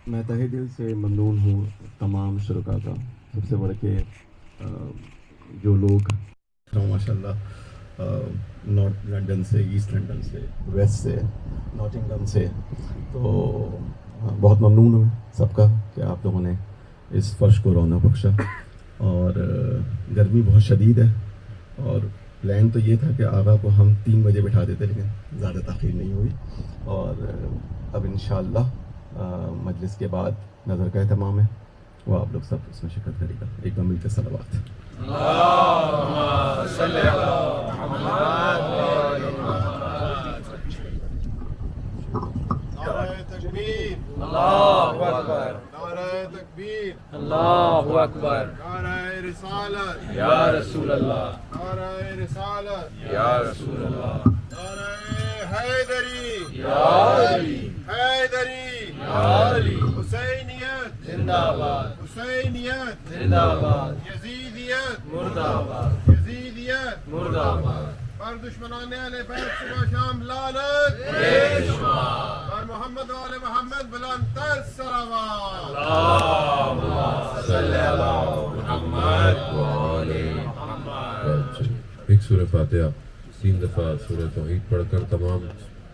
میں تہہ دل سے ممنون ہوں تمام شرکا کا، سب سے بڑھ کے جو لوگ ماشاء اللہ نارتھ لنڈن سے، ایسٹ لنڈن سے، ویسٹ سے، ناٹنگم سے، تو بہت ممنون ہوں سب کا کہ آپ لوگوں نے اس فرش کو رونق بخشا. اور گرمی بہت شدید ہے، اور پلان تو یہ تھا کہ آغا کو ہم 3 بجے بٹھا دیتے، لیکن زیادہ تاخیر نہیں ہوئی. اور اب انشاءاللہ مجلس کے بعد نظر کا اہتمام ہے، وہ آپ لوگ سب اس میں شرکت کرے گا. ایک بار مل کے صلوات. نعرہ تکبیر، اللہ اکبر، نعرہ تکبیر، اللہ اکبر، نعرہ رسالت یا رسول اللہ، نعرہ رسالت یا رسول اللہ، نعرہ حیدری یا علی، حیدری یا علی، حسینیت زندہ باد، حسینیت زندہ باد، یزیدیت مرد آباد، یزیدیت مرد آباد. پر دشمنان اہل بیت صبح شام لعنت بے شمار، پر محمد و آل محمد بلند تر صلوات. اللہم صلی علی محمد و آل محمد. ایک سورہ فاتحہ 3 دفعہ سورہ توحید پڑھ کر تمام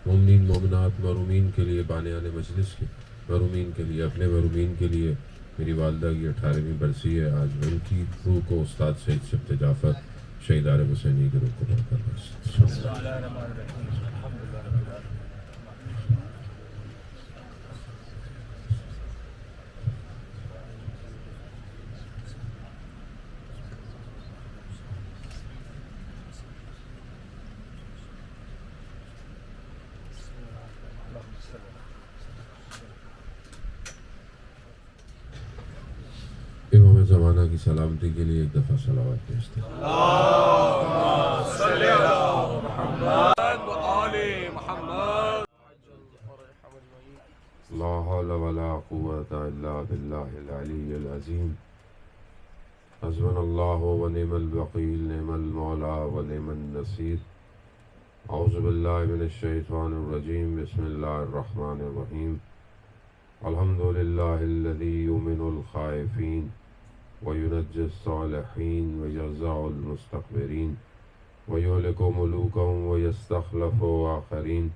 مومنین مومنات محرومین کے لیے، بانے آنے مجلس کے محرومین کے لیے، اپنے محرومین کے لیے. میری والدہ کی 18ویں برسی ہے آج، ان کی روح کو استاد سید سبت جعفر شہید عارف حسینی کے روح کو بڑھ کر امام زمانہ کی سلامتی کے لیے ایک دفعہ صلوات بھیجتے ہیں. اللہم صلی علی محمد و آل محمد. لا حول ولا قوة الا باللہ العلی العظیم. حسبنا اللہ ونعم الوکیل، نعم المولا ونعم النصیر. اعوذ باللہ من الشیطان الرجیم، بسم اللہ الرحمن الرحیم. الحمد للہ الذی یؤمن الخائفین وینجی الصالحین ویرزق المستکبرین ویہلک ملوکا ویستخلف آخرین.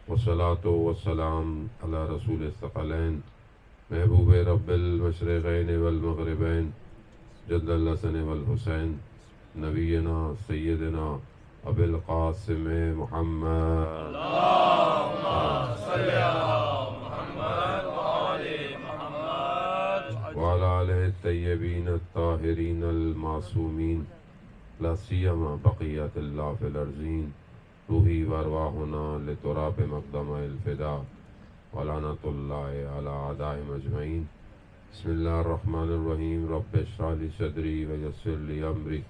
والصلاة والسلام علی رسول الثقلین محبوب رب المشرقین والمغربین جد الحسن والحسین نبینا سیدنا ابی القاسم محمد. اللہم صلی علی محمد و آل محمد. وعلى آلہ الطیبین الطاہرین المعصومین، لا سیما بقیت اللہ فی الارضین. روحی وارواحنا لتراب مقدم الفدا ولعنۃ اللہ علی اعدائهم اجمعین. بسم اللہ الرحمن الرحیم. رب اشرح لی صدری ویسر لی امری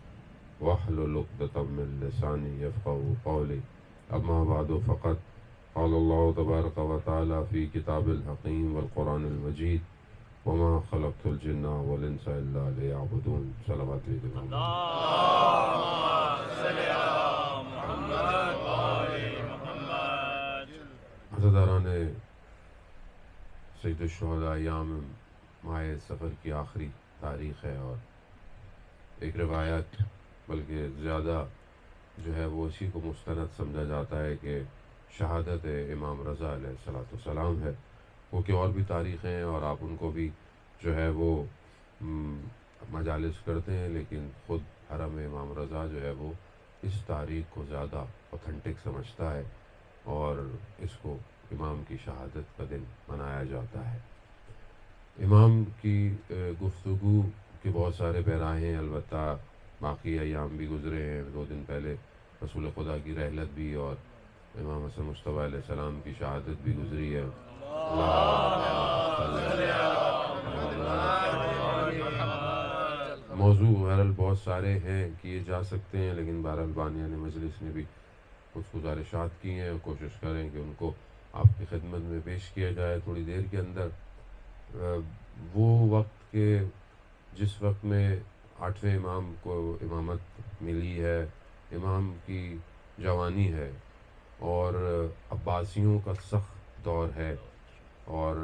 واحلل عقدۃ من لسانی یفقهوا قولی. اما بعد فقط قال اللہ تبارک و تعالی فی کتاب الحکیم والقرآن المجید: وما خلقت الجن والانس الا لیعبدون. صلوات علیہ. اللہم صلی علی محمد و آل محمد. عزاداران سید الشہداء ایام ماہ سفر کی آخری تاریخ ہے، اور ایک روایت بلکہ زیادہ جو ہے وہ اسی کو مستند سمجھا جاتا ہے کہ شہادت امام رضا علیہ السلام ہے. وہ کہ اور بھی تاریخیں ہیں اور آپ ان کو بھی جو ہے وہ مجالس کرتے ہیں، لیکن خود حرم امام رضا جو ہے وہ اس تاریخ کو زیادہ اوتھینٹک سمجھتا ہے، اور اس کو امام کی شہادت کا دن منایا جاتا ہے. امام کی گفتگو کے بہت سارے پیرائے ہیں، البتہ باقی ایام بھی گزرے ہیں. 2 دن پہلے رسول خدا کی رحلت بھی اور امام حسن مصطفیٰ علیہ السلام کی شہادت بھی گزری ہے. موضوع بہرحال بہت سارے ہیں کیے جا سکتے ہیں، لیکن بہرحال بانیان مجلس نے بھی کچھ گزارشات کی ہیں، کوشش کریں کہ ان کو آپ کی خدمت میں پیش کیا جائے تھوڑی دیر کے اندر. وہ وقت کے جس وقت میں 8ویں امام کو امامت ملی ہے، امام کی جوانی ہے اور عباسیوں کا سخت دور ہے، اور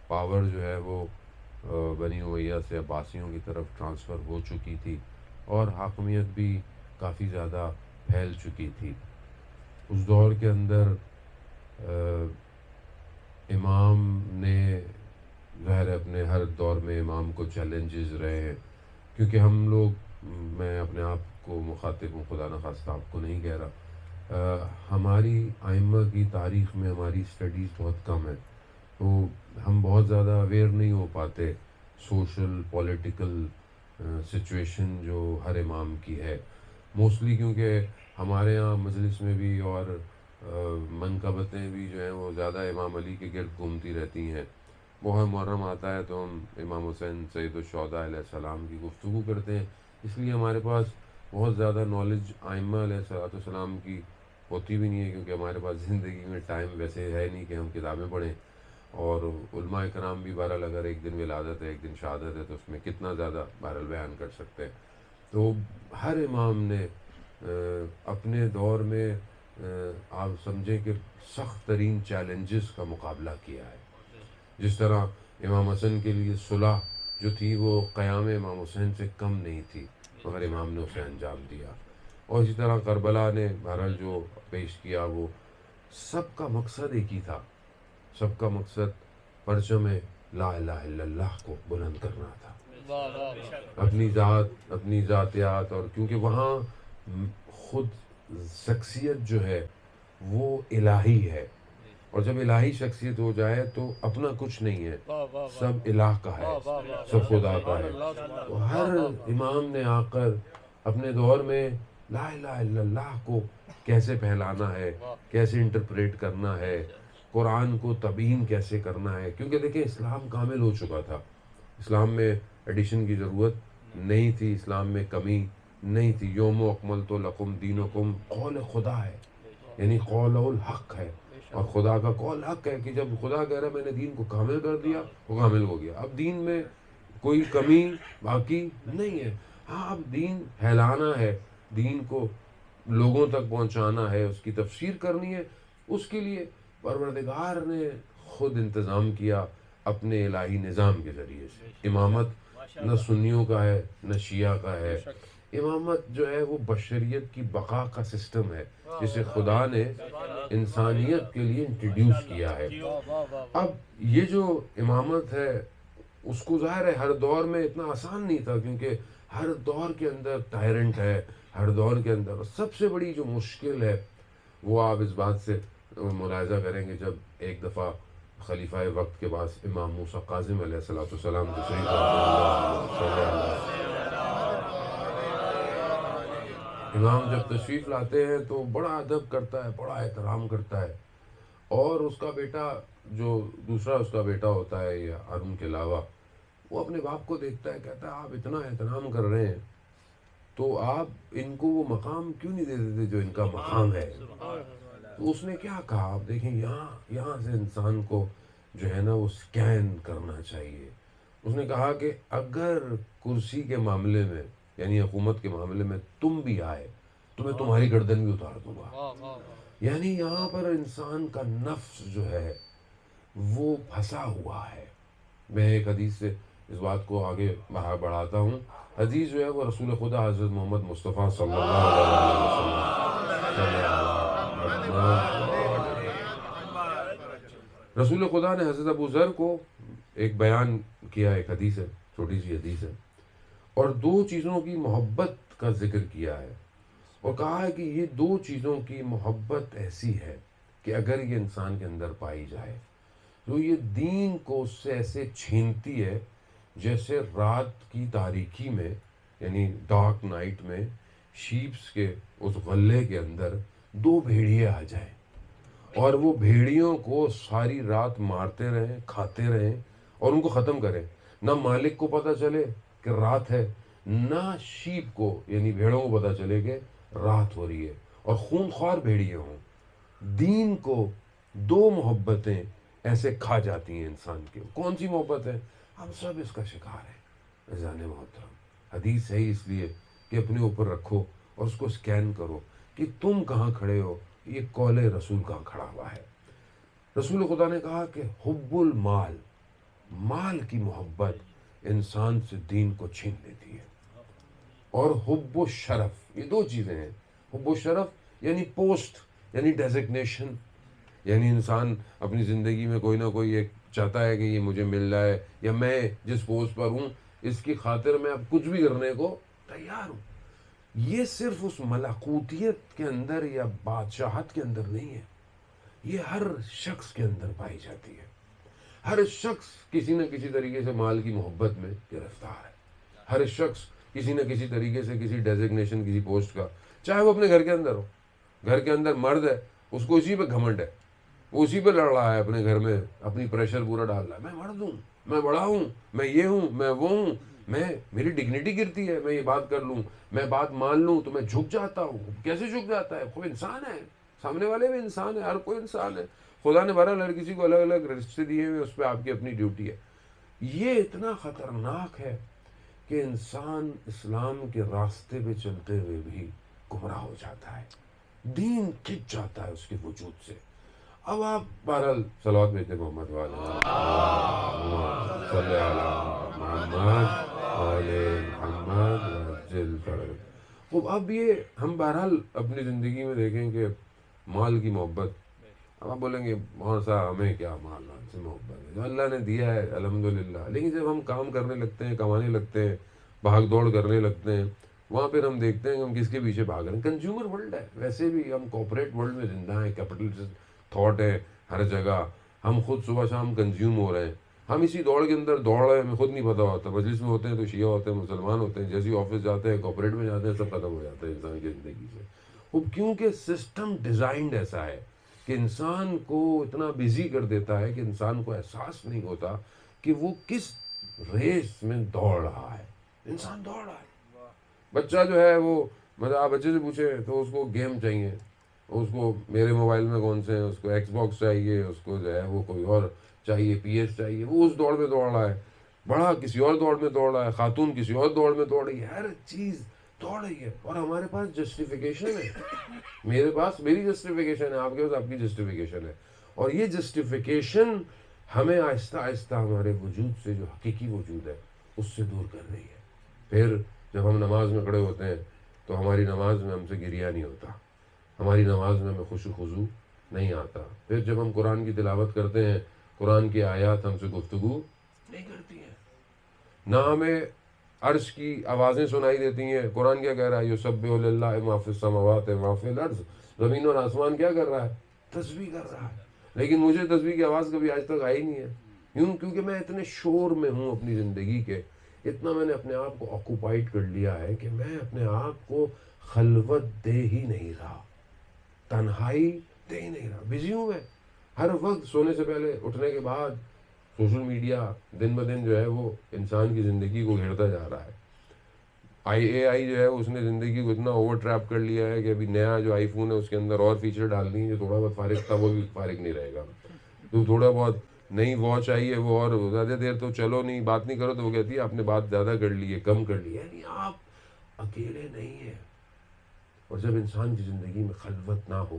پاور جو ہے وہ بنی امیہ سے عباسیوں کی طرف ٹرانسفر ہو چکی تھی اور حاکمیت بھی کافی زیادہ پھیل چکی تھی۔ اس دور کے اندر امام نے ظاہر اپنے ہر دور میں امام کو چیلنجز رہے ہیں، کیونکہ ہم لوگ، میں اپنے آپ کو مخاطب ہوں، خدا نخواستہ آپ کو نہیں کہہ رہا، ہماری ائمہ کی تاریخ میں ہماری اسٹڈیز بہت کم ہے، تو ہم بہت زیادہ اویئر نہیں ہو پاتے سوشل پولیٹیکل سچویشن جو ہر امام کی ہے، موسٹلی کیونکہ ہمارے یہاں مجلس میں بھی اور منقبتیں بھی جو ہیں وہ زیادہ امام علی کے گرد گھومتی رہتی ہیں۔ محرم محرم آتا ہے تو ہم امام حسین سید الشہداء علیہ السلام کی گفتگو کرتے ہیں، اس لیے ہمارے پاس بہت زیادہ نالج ائمہ علیہ السلام کی ہوتی بھی نہیں ہے، کیونکہ ہمارے پاس زندگی میں ٹائم ویسے ہے نہیں کہ ہم کتابیں پڑھیں، اور علماء کرام بھی بہرحال اگر ایک دن ولادت ہے ایک دن شہادت ہے تو اس میں کتنا زیادہ بہرحال بیان کر سکتے ہیں۔ تو ہر امام نے اپنے دور میں آپ سمجھیں کہ سخت ترین چیلنجز کا مقابلہ کیا ہے۔ جس طرح امام حسن کے لیے صلح جو تھی وہ قیام امام حسین سے کم نہیں تھی، مگر امام نے اسے انجام دیا، اور اسی طرح کربلا نے بہرحال جو پیش کیا وہ سب کا مقصد ایک ہی تھا، سب کا مقصد پرچم لا الہ الا اللہ کو بلند کرنا تھا، اپنی ذات، اپنی ذاتیات، اور کیونکہ وہاں خود شخصیت جو ہے وہ الہی ہے، اور جب الہی شخصیت ہو جائے تو اپنا کچھ نہیں ہے، سب الہ کا ہے، سب خدا کا ہے۔ تو ہر امام نے آ کر اپنے دور میں لا الہ الا اللہ کو کیسے پھیلانا ہے، کیسے انٹرپریٹ کرنا ہے، قرآن کو تبیین کیسے کرنا ہے، کیونکہ دیکھیں اسلام کامل ہو چکا تھا، اسلام میں ایڈیشن کی ضرورت نہیں تھی، اسلام میں کمی نہیں تھی۔ یوم اکملت لکم دینکم قول خدا ہے، یعنی قول الحق ہے، اور خدا کا قول حق ہے کہ جب خدا کہہ رہا ہے میں نے دین کو کامل کر دیا وہ کامل ہو گیا، اب دین میں کوئی کمی باقی نہیں ہے۔ ہاں اب دین پھیلانا ہے، دین کو لوگوں تک پہنچانا ہے، اس کی تفسیر کرنی ہے، اس کے لیے پروردگار نے خود انتظام کیا اپنے الہی نظام کے ذریعے سے۔ امامت نہ سنیوں کا ہے نہ شیعہ کا ہے، امامت جو ہے وہ بشریت کی بقا کا سسٹم ہے جسے خدا نے انسانیت کے لیے انٹروڈیوس کیا ہے۔ اب یہ جو امامت ہے اس کو ظاہر ہے ہر دور میں اتنا آسان نہیں تھا، کیونکہ ہر دور کے اندر ٹائرنٹ ہے، ہر دور کے اندر سب سے بڑی جو مشکل ہے وہ آپ اس بات سے ملاحظہ کریں گے جب ایک دفعہ خلیفہ وقت کے پاس امام موسیٰ کاظم علیہ السلام تشریف امام جب تشریف لاتے ہیں تو بڑا ادب کرتا ہے، بڑا احترام کرتا ہے، اور اس کا بیٹا جو دوسرا اس کا بیٹا ہوتا ہے یا ہارون کے علاوہ، وہ اپنے باپ کو دیکھتا ہے، کہتا ہے آپ اتنا احترام کر رہے ہیں تو آپ ان کو وہ مقام کیوں نہیں دے دیتے جو ان کا مقام ہے؟ تو اس نے کیا کہا، آپ دیکھیں یہاں سے انسان کو جو ہے نا وہ سکین کرنا چاہیے۔ اس نے کہا کہ اگر کرسی کے معاملے میں یعنی حکومت کے معاملے میں تم بھی آئے تو میں تمہاری گردن بھی اتار دوں گا۔ یعنی یہاں پر انسان کا نفس جو ہے وہ پھنسا ہوا ہے۔ میں ایک حدیث سے اس بات کو آگے بڑھاتا ہوں۔ حدیث جو ہے وہ رسول خدا حضرت محمد مصطفیٰ صلی اللہ علیہ وسلم، رسول خدا نے حضرت ابو ذر کو ایک بیان کیا، ایک حدیث ہے، چھوٹی سی حدیث ہے، اور دو چیزوں کی محبت کا ذکر کیا ہے، اور کہا ہے کہ یہ دو چیزوں کی محبت ایسی ہے کہ اگر یہ انسان کے اندر پائی جائے تو یہ دین کو اس سے ایسے چھینتی ہے جیسے رات کی تاریکی میں یعنی ڈارک نائٹ میں شیپس کے اس غلے کے اندر دو بھیڑیے آ جائیں اور وہ بھیڑیوں کو ساری رات مارتے رہیں، کھاتے رہیں اور ان کو ختم کریں، نہ مالک کو پتہ چلے کہ رات ہے، نہ شیپ کو یعنی بھیڑوں کو پتہ چلے کہ رات ہو رہی ہے، اور خون خوار بھیڑیے ہوں۔ دین کو دو محبتیں ایسے کھا جاتی ہیں انسان کی۔ کون سی محبت ہے؟ ہم سب اس کا شکار ہیں عزیزان محترم۔ حدیث ہے اس لیے کہ اپنے اوپر رکھو اور اس کو سکین کرو کہ تم کہاں کھڑے ہو، یہ قول رسول کہاں کھڑا ہوا ہے۔ رسول خدا نے کہا کہ حب المال مال کی محبت انسان سے دین کو چھین لیتی ہے. اور حب و شرف، یہ دو چیزیں ہیں. حب و شرف یعنی پوسٹ، یعنی ڈیزگنیشن، یعنی انسان اپنی زندگی میں کوئی نہ کوئی ایک چاہتا ہے کہ یہ مجھے مل جائے، یا میں جس پوسٹ پر ہوں اس کی خاطر میں اب کچھ بھی کرنے کو تیار ہوں. یہ صرف اس ملکوتیت کے اندر یا بادشاہت کے اندر نہیں ہے، یہ ہر شخص کے اندر پائی جاتی ہے. ہر شخص کسی نہ کسی طریقے سے مال کی محبت میں گرفتار ہے. ہر شخص کسی نہ کسی طریقے سے کسی ڈیزگنیشن، کسی پوسٹ کا، چاہے وہ اپنے گھر کے اندر ہو. گھر کے اندر مرد ہے، اس کو اسی پہ گھمنڈ ہے، وہ اسی پہ لڑ رہا ہے اپنے گھر میں، اپنی پریشر پورا ڈال رہا ہے. میں مرد ہوں، میں بڑا ہوں، میں یہ ہوں، میں وہ ہوں، میری ڈگنیٹی گرتی ہے، میں یہ بات کر لوں، میں بات مان لوں تو میں جھک جاتا ہوں. کیسے جھک جاتا ہے؟ کوئی انسان ہے، سامنے والے بھی انسان ہے، ہر کوئی انسان ہے. خدا نے بہرحال ہر کسی کو الگ الگ رشتے دیے ہوئے، اس پہ آپ کی اپنی ڈیوٹی ہے. یہ اتنا خطرناک ہے کہ انسان اسلام کے راستے پہ چلتے ہوئے بھی گمراہ ہو جاتا ہے، دین کھنچ جاتا ہے اس کے وجود سے. اب آپ بہرحال صلوات بھیجتے محمد والے صلی علی محمد وعلی محمد وعجل فرج. خوب، اب یہ ہم بہرحال اپنی زندگی میں دیکھیں کہ مال کی محبت. اب آپ بولیں گے مولانا صاحب ہمیں کیا مال سے محبت ہے، جو اللہ نے دیا ہے الحمدللہ. لیکن جب ہم کام کرنے لگتے ہیں، کمانے لگتے ہیں، بھاگ دوڑ کرنے لگتے ہیں، وہاں پھر ہم دیکھتے ہیں کہ ہم کس کے پیچھے بھاگ رہے ہیں. کنزیومر ورلڈ ہے، ویسے بھی ہم کوپریٹ ورلڈ میں زندہ ہیں، کیپٹلسٹ تھاٹ ہے ہر جگہ. ہم خود صبح شام کنزیوم ہو رہے ہیں، ہم اسی دوڑ کے اندر دوڑ رہے ہیں، ہمیں خود نہیں پتہ ہوتا. مجلس میں ہوتے ہیں تو شیعہ ہوتے ہیں، مسلمان ہوتے ہیں، جیسے آفس جاتے ہیں، کوپریٹ میں جاتے ہیں، سب ختم ہو جاتا ہے انسان کی زندگی سے. وہ کیونکہ سسٹم ڈیزائنڈ ایسا ہے کہ انسان کو اتنا بزی کر دیتا ہے کہ انسان کو احساس نہیں ہوتا کہ وہ کس ریس میں دوڑ رہا ہے. انسان دوڑ رہا ہے. بچہ جو ہے وہ، مطلب آپ بچے سے پوچھیں تو اس کو گیم چاہیے، اس کو میرے موبائل میں کون سے ہیں، اس کو ایکس باکس چاہیے، اس کو جو ہے وہ کوئی اور چاہیے، پی ایس چاہیے. وہ اس دوڑ میں دوڑ رہا ہے. بڑا کسی اور دوڑ میں دوڑ رہا ہے، خاتون کسی اور دوڑ میں دوڑ رہی ہے. ہر چیز دوڑ رہی ہے. اور ہمارے پاس جسٹیفیکیشن ہے. میرے پاس میری جسٹیفیکیشن ہے، آپ کے پاس آپ کی جسٹیفیکیشن ہے. اور یہ جسٹیفیکیشن ہمیں آہستہ آہستہ ہمارے وجود سے، جو حقیقی وجود ہے، اس سے دور کر رہی ہے. پھر جب ہم نماز میں کھڑے ہوتے ہیں تو ہماری نماز میں ہم سے گریہ نہیں ہوتا، ہماری نماز میں ہمیں خوشو خضوع نہیں آتا. پھر جب ہم قرآن کی تلاوت کرتے ہیں، قرآن کی آیات ہم سے گفتگو نہیں کرتی ہیں، نہ ہمیں عرش کی آوازیں سنائی دیتی ہیں. قرآن کیا کہہ رہا ہے؟ یسبح للہ ما فی السماوات و ما فی الارض. زمین اور آسمان کیا کر رہا ہے؟ تسبیح کر رہا ہے. لیکن مجھے تسبیح کی آواز کبھی آج تک آئی نہیں ہے. کیونکہ میں اتنے شور میں ہوں اپنی زندگی کے، اتنا میں نے اپنے آپ کو آکوپائڈ کر لیا ہے کہ میں اپنے آپ کو خلوت دے ہی نہیں رہا، تنہائی دے ہی نہیں رہا. بزی ہوں میں ہر وقت. سونے سے پہلے، اٹھنے کے بعد سوشل میڈیا دن بدن جو ہے وہ انسان کی زندگی کو گھیرتا جا رہا ہے. آئی جو ہے اس نے زندگی کو اتنا اوور ٹریپ کر لیا ہے کہ ابھی نیا جو آئی فون ہے اس کے اندر اور فیچر ڈال دی ہیں. جو تھوڑا بہت فارغ تھا وہ بھی فارغ نہیں رہے گا. تو تھوڑا بہت نئی واچ آئی ہے، وہ اور زیادہ دیر تو چلو نہیں، بات نہیں کرو تو وہ کہتی ہے آپ نے بات زیادہ کر لی ہے، کم کر لی ہے. یعنی آپ اکیلے نہیں ہیں. اور جب انسان کی زندگی میں خلوت نہ ہو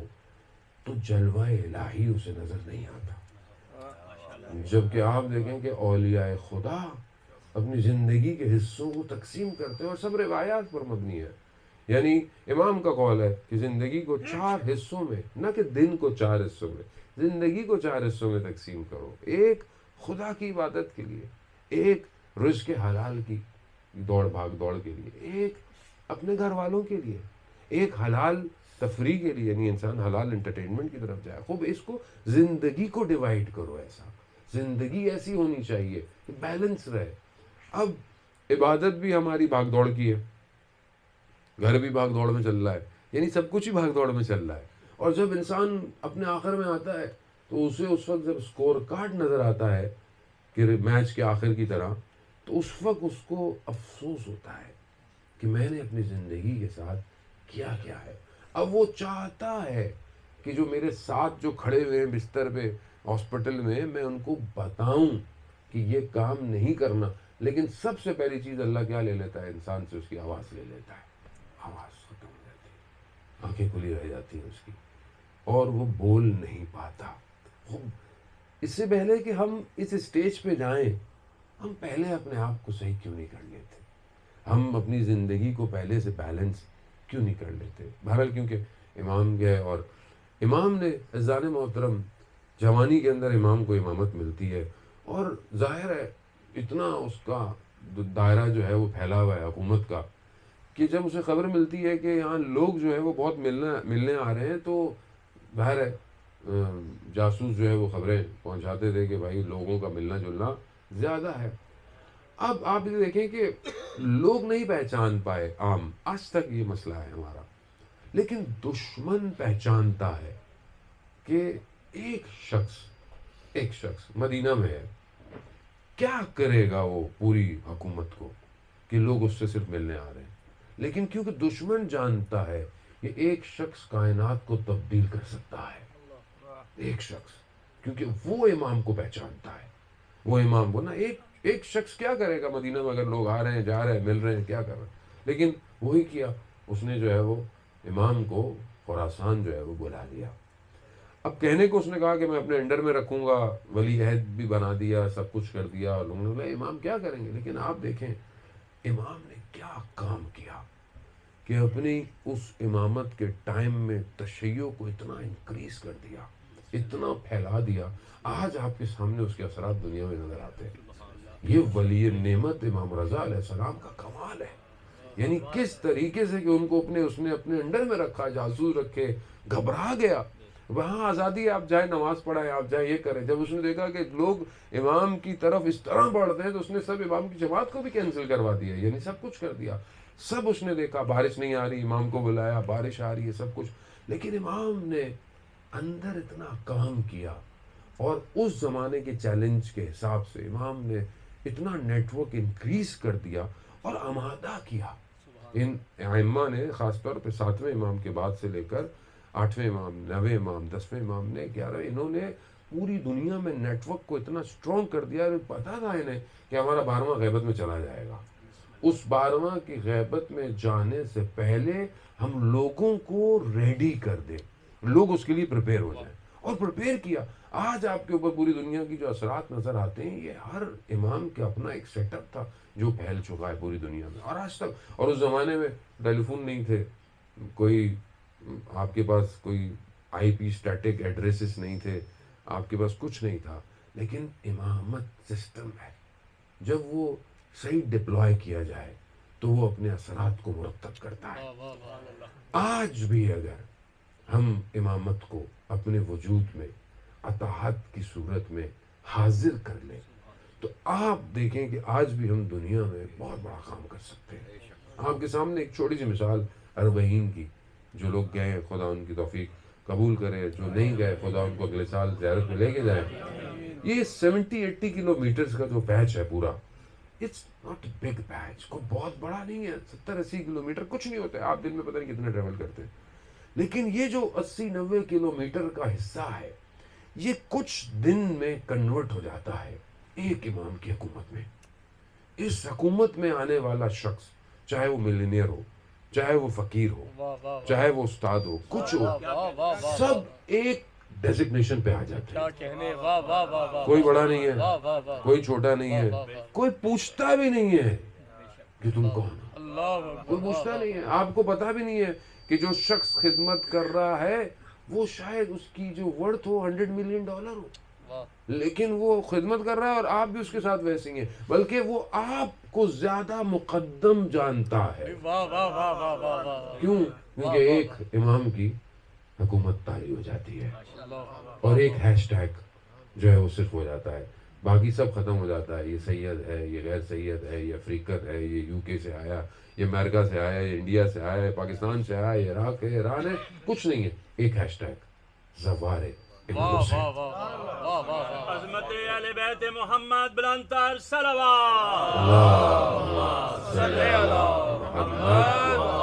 تو جلوہ الہی اسے نظر نہیں آتا. جبکہ آپ دیکھیں کہ اولیاء خدا اپنی زندگی کے حصوں کو تقسیم کرتے ہیں، اور سب روایات پر مبنی ہے. یعنی امام کا قول ہے کہ زندگی کو 4 حصوں میں، نہ کہ دن کو 4 حصوں میں، زندگی کو 4 حصوں میں تقسیم کرو. ایک خدا کی عبادت کے لیے، ایک رزق حلال کی دوڑ بھاگ دوڑ کے لیے، ایک اپنے گھر والوں کے لیے، ایک حلال تفریح کے لیے، یعنی انسان حلال انٹرٹینمنٹ کی طرف جائے. خوب اس کو زندگی کو ڈیوائیڈ کرو. ایسا زندگی ایسی ہونی چاہیے کہ بیلنس رہے. اب عبادت بھی ہماری بھاگ دوڑ کی ہے، گھر بھی بھاگ دوڑ میں چل رہا ہے، یعنی سب کچھ ہی بھاگ دوڑ میں چل رہا ہے. اور جب انسان اپنے آخر میں آتا ہے تو اسے اس وقت جب اسکور کارڈ نظر آتا ہے کہ میچ کے آخر کی طرح، تو اس وقت اس کو افسوس ہوتا ہے کہ میں نے اپنی زندگی کے ساتھ کیا کیا ہے. اب وہ چاہتا ہے کہ جو میرے ساتھ جو کھڑے ہوئے ہیں بستر پہ ہاسپٹل میں ان کو بتاؤں کہ یہ کام نہیں کرنا. لیکن سب سے پہلی چیز اللہ کیا لے لیتا ہے انسان سے؟ اس کی آواز لے لیتا ہے. آواز ختم ہو جاتی ہے، آنکھیں کھلی رہ جاتی ہیں اس کی، اور وہ بول نہیں پاتا. اس سے پہلے کہ ہم اس اسٹیج پہ جائیں ہم پہلے اپنے آپ کو صحیح کیوں نہیں کر لیتے؟ ہم اپنی زندگی کو پہلے سے بیلنس کیوں نہیں کر لیتے؟ بہرحال کیونکہ امام گئے اور امام نے عزیزان محترم جوانی کے اندر امام کو امامت ملتی ہے اور ظاہر ہے اتنا اس کا دائرہ جو ہے وہ پھیلا ہوا ہے حکومت کا کہ جب اسے خبر ملتی ہے کہ یہاں لوگ جو ہے وہ بہت ملنے آ رہے ہیں تو ظاہر ہے جاسوس جو ہے وہ خبریں پہنچاتے تھے کہ بھائی لوگوں کا ملنا جلنا زیادہ ہے۔ اب آپ یہ دیکھیں کہ لوگ نہیں پہچان پائے عام، آج تک یہ مسئلہ ہے ہمارا، لیکن دشمن پہچانتا ہے کہ ایک شخص مدینہ میں ہے، کیا کرے گا وہ پوری حکومت کو کہ لوگ اس سے صرف ملنے آ رہے ہیں، لیکن کیونکہ دشمن جانتا ہے کہ ایک شخص کائنات کو تبدیل کر سکتا ہے، ایک شخص، کیونکہ وہ امام کو پہچانتا ہے، وہ امام کو نا ایک شخص کیا کرے گا مدینہ میں اگر لوگ آ رہے ہیں جا رہے ہیں مل رہے ہیں کیا کر رہے ہیں، لیکن وہی کیا، اس نے جو ہے وہ امام کو خراسان جو ہے وہ بلا لیا۔ اب کہنے کو اس نے کہا کہ میں اپنے انڈر میں رکھوں گا، ولی عہد بھی بنا دیا، سب کچھ کر دیا، اور لوگوں نے بولا امام کیا کریں گے، لیکن آپ دیکھیں امام نے کیا کام کیا کہ اپنی اس امامت کے ٹائم میں تشیع کو اتنا انکریز کر دیا، اتنا پھیلا دیا، آج آپ کے سامنے اس کے اثرات دنیا میں نظر آتے ہیں۔ یہ ولی نعمت امام رضا علیہ السلام کا کمال ہے، یعنی کس طریقے سے کہ ان کو اس نے اپنے انڈر میں رکھا، جاسوس رکھے، گھبرا گیا، وہاں آزادی ہے، آپ جائیں نماز پڑھائیں، آپ جائیں یہ کریں۔ جب اس نے دیکھا کہ لوگ امام کی طرف اس طرح بڑھتے ہیں تو اس نے سب امام کی جماعت کو بھی کینسل کروا دیا، یعنی سب کچھ کر دیا، سب اس نے دیکھا، بارش نہیں آ رہی، امام کو بلایا، بارش آ رہی ہے، سب کچھ، لیکن امام نے اندر اتنا کام کیا اور اس زمانے کے چیلنج کے حساب سے امام نے اتنا نیٹ ورک انکریز کر دیا اور آمادہ کیا۔ ان ائمہ نے خاص طور پہ 7ویں امام کے بعد سے لے کر 8ویں امام، 9ویں امام، 10ویں امام نے 11، انہوں نے پوری دنیا میں نیٹ ورک کو اتنا سٹرونگ کر دیا، اور پتا تھا انہیں کہ ہمارا 12واں غیبت میں چلا جائے گا، اس 12واں کی غیبت میں جانے سے پہلے ہم لوگوں کو ریڈی کر دیں، لوگ اس کے لیے پریپیئر ہو جائیں، اور پریپیئر کیا۔ آج آپ کے اوپر پوری دنیا کی جو اثرات نظر آتے ہیں یہ ہر امام کا اپنا ایک سیٹ اپ تھا جو پھیل چکا ہے پوری دنیا میں، اور آج تک۔ اور اس زمانے میں ٹیلی فون نہیں تھے، کوئی آپ کے پاس کوئی آئی پی اسٹیٹک ایڈریسز نہیں تھے، آپ کے پاس کچھ نہیں تھا، لیکن امامت سسٹم ہے، جب وہ صحیح ڈپلوائے کیا جائے تو وہ اپنے اثرات کو مرتب کرتا ہے۔ آج بھی اگر ہم امامت کو اپنے وجود میں اطاعت کی صورت میں حاضر کر لیں تو آپ دیکھیں کہ آج بھی ہم دنیا میں بہت بڑا کام کر سکتے ہیں۔ آپ کے سامنے ایک چھوٹی سی مثال 40 کی، جو لوگ گئے خدا ان کی توفیق قبول کرے، جو نہیں گئے خدا ان کو اگلے سال زیارت میں لے کے جائے۔ یہ 70-80 کلومیٹرز کا جو پیچ ہے پورا، اٹس ناٹ اے بگ پیچ، کوئی بہت بڑا نہیں ہے، 70-80 کلومیٹر کچھ نہیں ہوتا ہے، آپ دن میں پتہ نہیں کتنے ٹریول کرتے ہیں، لیکن یہ جو 80-90 کلومیٹر کا حصہ ہے یہ کچھ دن میں کنورٹ ہو جاتا ہے ایک امام کی حکومت میں۔ اس حکومت میں آنے والا شخص، چاہے وہ ملینئر ہو، چاہے وہ فقیر ہو، چاہے وہ استاد ہو، کچھ ہو، سب ایک ڈیزگنیشن پہ آ جاتے ہیں۔ کوئی بڑا نہیں ہے، کوئی چھوٹا نہیں ہے، کوئی پوچھتا بھی نہیں ہے کہ تم کون ہو، کوئی پوچھتا نہیں ہے، آپ کو پتا بھی نہیں ہے کہ جو شخص خدمت کر رہا ہے وہ شاید اس کی جو ورتھ ہو $100 ملین ہو، لیکن وہ خدمت کر رہا ہے اور آپ بھی اس کے ساتھ ویسے ہی ہیں، بلکہ وہ آپ کو زیادہ مقدم جانتا ہے۔ کیوں؟ کیونکہ ایک امام کی حکومت طاری ہو جاتی ہے اور ایک ہیش ٹیگ جو ہے وہ صرف ہو جاتا ہے، باقی سب ختم ہو جاتا ہے۔ یہ سید ہے، یہ غیر سید ہے، یہ افریقن ہے، یہ یو کے سے آیا، یہ امریکہ سے آیا، یہ انڈیا سے آیا، یہ پاکستان سے آیا، یہ عراق ہے، ایران ہے، کچھ نہیں ہے، ایک ہیش ٹیگ زوار امام حسین۔ عظمت اہل بیت محمد بلندتر صلوات، اللہم صلی علی محمد۔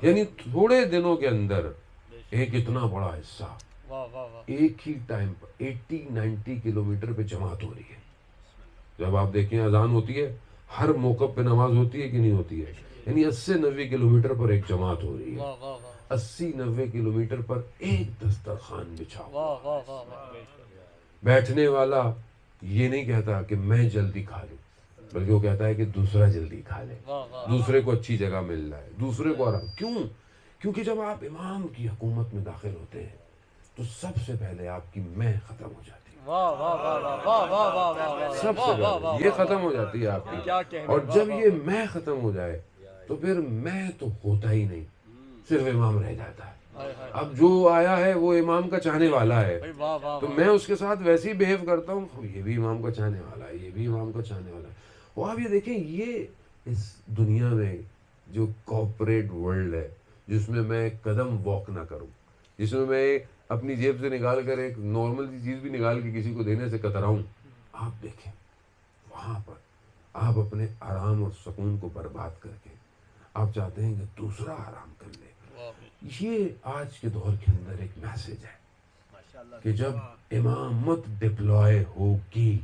یعنی تھوڑے دنوں کے اندر ایک اتنا بڑا حصہ ایک ہی ٹائم پر 80-90 کلومیٹر پہ جماعت ہو رہی ہے۔ جب آپ دیکھیں اذان ہوتی ہے، ہر موقع پہ نماز ہوتی ہے کہ نہیں ہوتی ہے، یعنی 80-90 کلومیٹر پر ایک جماعت ہو رہی ہے، 80-90 کلومیٹر پر ایک دسترخوان بچھا ہوا۔ واہ واہ واہ واہ، بیٹھنے والا یہ نہیں کہتا کہ میں جلدی کھا لوں، بلکہ وہ کہتا ہے کہ دوسرا جلدی کھا لے، دوسرے کو اچھی جگہ مل رہا ہے، دوسرے کو آرام۔ کیوں؟ کیونکہ جب آپ امام کی حکومت میں داخل ہوتے ہیں تو سب سے پہلے آپ کی میں ختم ہو جاتی ہے، واہ واہ واہ واہ واہ واہ واہ واہ واہ، سب سے پہلے یہ ختم ہو جاتی ہے آپ کی۔ کیا کہنے، اور جب یہ میں ختم ہو جائے تو پھر میں تو ہوتا ہی نہیں، صرف امام رہ جاتا ہے۔ اب جو آیا ہے وہ امام کا چاہنے والا ہے، واہ واہ، تو میں اس کے ساتھ ویسے ہی بیہیو کرتا ہوں، یہ بھی امام کا چاہنے والا ہے، یہ بھی امام کا چاہنے والا ہے۔ اور آپ یہ دیکھیں، یہ اس دنیا میں جو کارپوریٹ ورلڈ ہے، جس میں میں قدم واک نہ کروں، جس میں میں اپنی جیب سے نکال کر ایک نارمل سی چیز بھی نکال کے کسی کو دینے سے کتراؤں، آپ دیکھیں وہاں پر آپ اپنے آرام اور سکون کو برباد کر کے آپ چاہتے ہیں کہ دوسرا آرام کر لے۔ یہ آج کے دور کے اندر ایک میسج ہے کہ جب امامت ڈپلوائے ہوگی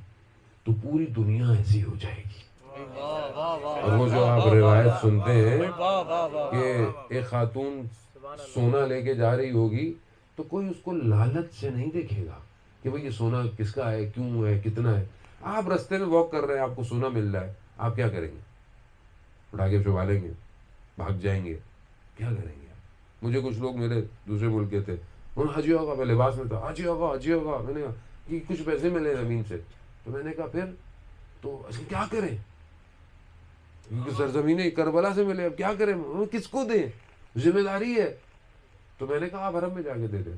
تو پوری دنیا ایسی ہو جائے گی۔ اور وہ جو آپ روایت سنتے ہیں کہ ایک خاتون سونا لے کے جا رہی ہوگی تو کوئی اس کو لالچ سے نہیں دیکھے گا کہ بھئی یہ سونا کس کا ہے، کیوں ہے، کتنا ہے۔ آپ رستے میں واک کر رہے ہیں، آپ کو سونا مل رہا ہے، آپ کیا کریں گے؟ اٹھا کے چھپا لیں گے، بھاگ جائیں گے، کیا کریں گے؟ مجھے کچھ لوگ میرے دوسرے ملک کے تھے، انہوں نے حاجی آقا، میں لباس میں تھا، حاجی آقا حاجی آقا، میں نے کہا کہ کچھ پیسے ملے زمین سے، تو میں نے کہا پھر تو اصل کیا کریں، کیونکہ سرزمین کربلا سے ملے، اب کیا کریں، کس کو دیں، ذمہ داری ہے۔ تو میں نے کہا آپ حرم میں جا کے دے دیں،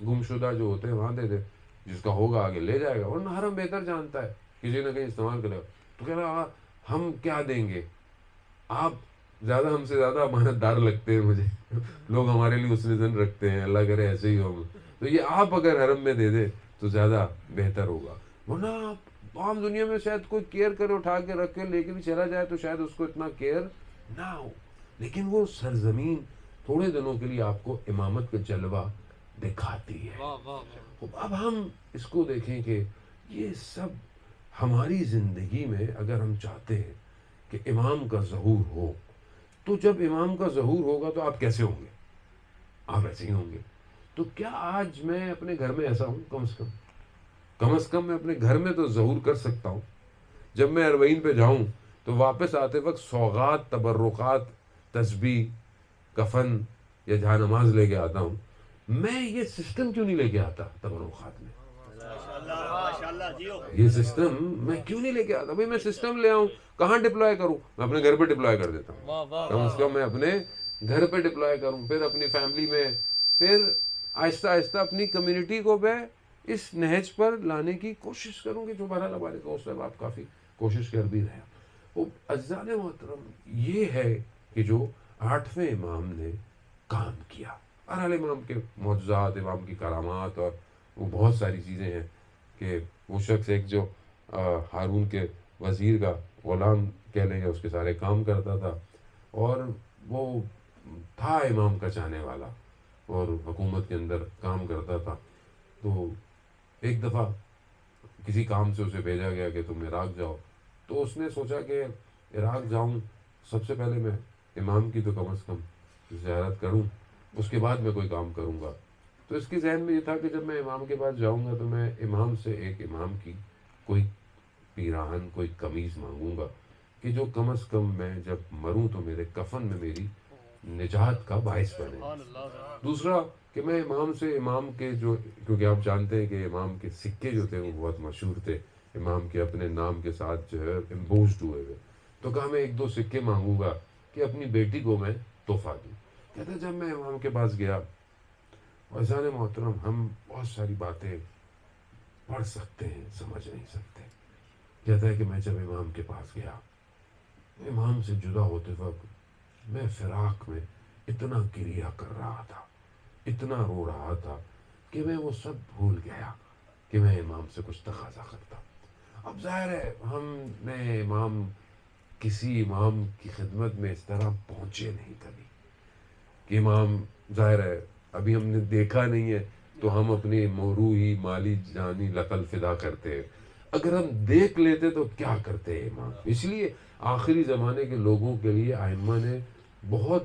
گم شدہ جو ہوتے ہیں وہاں دے دیں، جس کا ہوگا آگے لے جائے گا، ورنہ حرم بہتر جانتا ہے، کسی نہ کہیں استعمال کرے گا۔ تو کہہ رہا ہم کیا دیں گے، آپ زیادہ ہم سے زیادہ امانت دار لگتے ہیں مجھے، لوگ ہمارے لیے حسن ظن رکھتے ہیں، اللہ کرے ایسے ہی ہو، تو یہ آپ اگر حرم میں دے دیں تو زیادہ بہتر ہوگا۔ ورنہ عام دنیا میں شاید کوئی کیئر کرے، اٹھا کے رکھ کے لے کے بھی چلا جائے تو شاید اس کو اتنا کیئر نہ ہو، لیکن وہ سرزمین تھوڑے دنوں کے لیے آپ کو امامت کا جلوہ دکھاتی ہے۔ اب ہم اس کو دیکھیں کہ یہ سب ہماری زندگی میں اگر ہم چاہتے ہیں کہ امام کا ظہور ہو، تو جب امام کا ظہور ہوگا تو آپ کیسے ہوں گے؟ آپ ایسے ہی ہوں گے۔ تو کیا آج میں اپنے گھر میں ایسا ہوں؟ کم از کم میں اپنے گھر میں تو ظہور کر سکتا ہوں۔ جب میں اربعین پہ جاؤں تو واپس آتے وقت سوغات، تبرکات، تسبیح، کفن یا جہاں نماز لے کے آتا ہوں۔ میں یہ سسٹم کیوں نہیں لے کے آتا تبرکات میں؟ یہ سسٹم میں کیوں نہیں لے کے آتا؟ بھائی میں سسٹم لے آؤں، کہاں ڈپلوائے کروں؟ میں اپنے گھر پہ ڈپلوائے کر دیتا ہوں، کم از کم میں اپنے گھر پہ ڈپلوائے کروں، پھر اپنی فیملی میں، پھر آہستہ آہستہ اپنی کمیونٹی کو میں اس نہج پر لانے کی کوشش کروں گی، جو بہرحال ہمارے دوست صاحب آپ کافی کوشش کر بھی رہے ہیں۔ وہ عزیزان محترم، یہ ہے کہ جو 8ویں امام نے کام کیا۔ بہرحال امام کے معجزات، امام کی کرامات اور وہ بہت ساری چیزیں ہیں کہ وہ شخص ایک جو ہارون کے وزیر کا غلام کہہ لیں گے، اس کے سارے کام کرتا تھا، اور وہ تھا امام کا چاہنے والا اور حکومت کے اندر کام کرتا تھا۔ تو ایک دفعہ کسی کام سے اسے بھیجا گیا کہ تم عراق جاؤ، تو اس نے سوچا کہ عراق جاؤں، سب سے پہلے میں امام کی تو کم از کم زیارت کروں، اس کے بعد میں کوئی کام کروں گا۔ تو اس کے ذہن میں یہ تھا کہ جب میں امام کے پاس جاؤں گا تو میں امام سے ایک امام کی کوئی پیراہن، کوئی قمیض مانگوں گا کہ جو کم از کم میں جب مروں تو میرے کفن میں میری نجات کا باعث بنے۔ دوسرا کہ میں امام سے، امام کے جو، کیونکہ آپ جانتے ہیں کہ امام کے سکے جو تھے وہ بہت مشہور تھے، امام کے اپنے نام کے ساتھ جو ہے امبوزڈ ہوئے ہوئے، تو کہا میں 1-2 سکے مانگوں گا کہ اپنی بیٹی کو میں تحفہ دوں۔ کہتا ہے جب میں امام کے پاس گیا، عزیزان محترم، ہم بہت ساری باتیں پڑھ سکتے ہیں، سمجھ نہیں سکتے۔ کہتا ہے کہ میں جب امام کے پاس گیا، امام سے جدا ہوتے وقت میں فراق میں اتنا گریہ کر رہا تھا، اتنا رو رہا تھا کہ میں وہ سب بھول گیا کہ میں امام سے کچھ تقاضا کرتا۔ اب ظاہر ہے ہم نے کسی امام کی خدمت میں اس طرح پہنچے نہیں کبھی کہ امام، ظاہر ہے ابھی ہم نے دیکھا نہیں ہے تو ہم اپنی روحی، مالی، جانی لقل فدا کرتے ہیں۔ اگر ہم دیکھ لیتے تو کیا کرتے ہیں امام؟ اس لیے آخری زمانے کے لوگوں کے لیے ائمہ نے بہت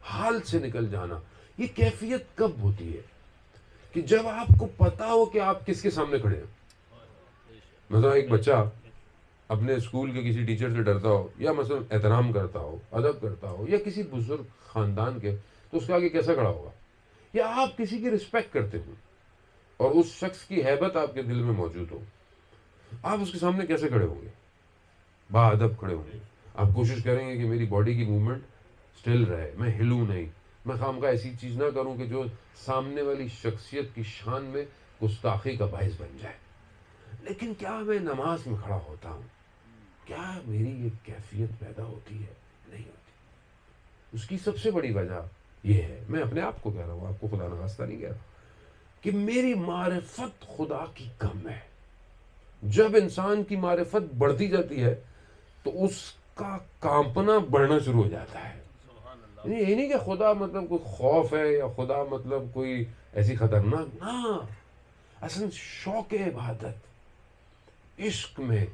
حال سے نکل جانا. یہ کیفیت کب ہوتی ہے؟ کہ جب آپ کو پتا ہو کہ آپ کس کے سامنے کھڑے ہیں. مثلا ایک بچہ اپنے اسکول کے کسی ٹیچر سے ڈرتا ہو، یا مثلا احترام کرتا ہو، ادب کرتا ہو، یا کسی بزرگ خاندان کے، تو اس کے آگے کیسا کھڑا ہوگا؟ یا آپ کسی کی رسپیکٹ کرتے ہو اور اس شخص کی ہیبت آپ کے دل میں موجود ہو، آپ اس کے سامنے کیسے کھڑے ہوں گے؟ با ادب کھڑے ہوں گے. آپ کوشش کریں گے کہ میری باڈی کی موومنٹ اسٹل رہے، میں ہلوں نہیں، میں خامخواہ ایسی چیز نہ کروں کہ جو سامنے والی شخصیت کی شان میں گستاخی کا باعث بن جائے. لیکن کیا میں نماز میں کھڑا ہوتا ہوں؟ کیا میری یہ کیفیت پیدا ہوتی ہے؟ نہیں ہوتی. اس کی سب سے بڑی وجہ یہ ہے، میں اپنے آپ کو کہہ رہا ہوں، آپ کو خدا نخواستہ نہیں کہہ رہا، کہ میری معرفت خدا کی کم ہے. جب انسان کی معرفت بڑھتی جاتی ہے تو اس کا کانپنا بڑھنا شروع ہو جاتا ہے. یہ نہیں کہ خدا مطلب کوئی خوف ہے، یا خدا مطلب کوئی ایسی خطرناک، نہ. اصل شوق عبادت، عشق میں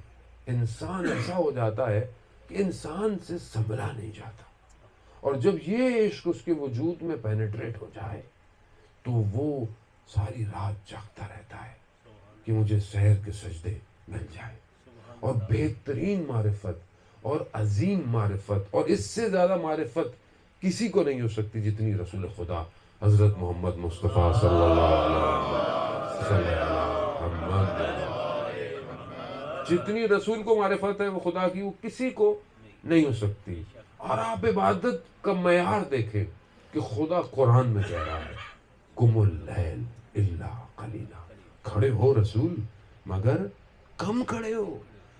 انسان ایسا ہو جاتا ہے کہ انسان سے سنبھلا نہیں جاتا. اور جب یہ عشق اس کے وجود میں پینیٹریٹ ہو جائے تو وہ ساری رات جاگتا رہتا ہے کہ مجھے سحر کے سجدے مل جائے. اور بہترین معرفت اور عظیم معرفت، اور اس سے زیادہ معرفت کسی کو نہیں ہو سکتی جتنی رسول خدا حضرت محمد مصطفیٰ صلی اللہ علیہ وسلم. جتنی رسول کو معرفت ہے وہ خدا کی، وہ کسی کو نہیں ہو سکتی. اور آپ عبادت کا معیار دیکھیں کہ خدا قرآن میں کہہ رہا ہے قم اللیل الا قلیلا. کھڑے ہو رسول مگر کم کھڑے ہو.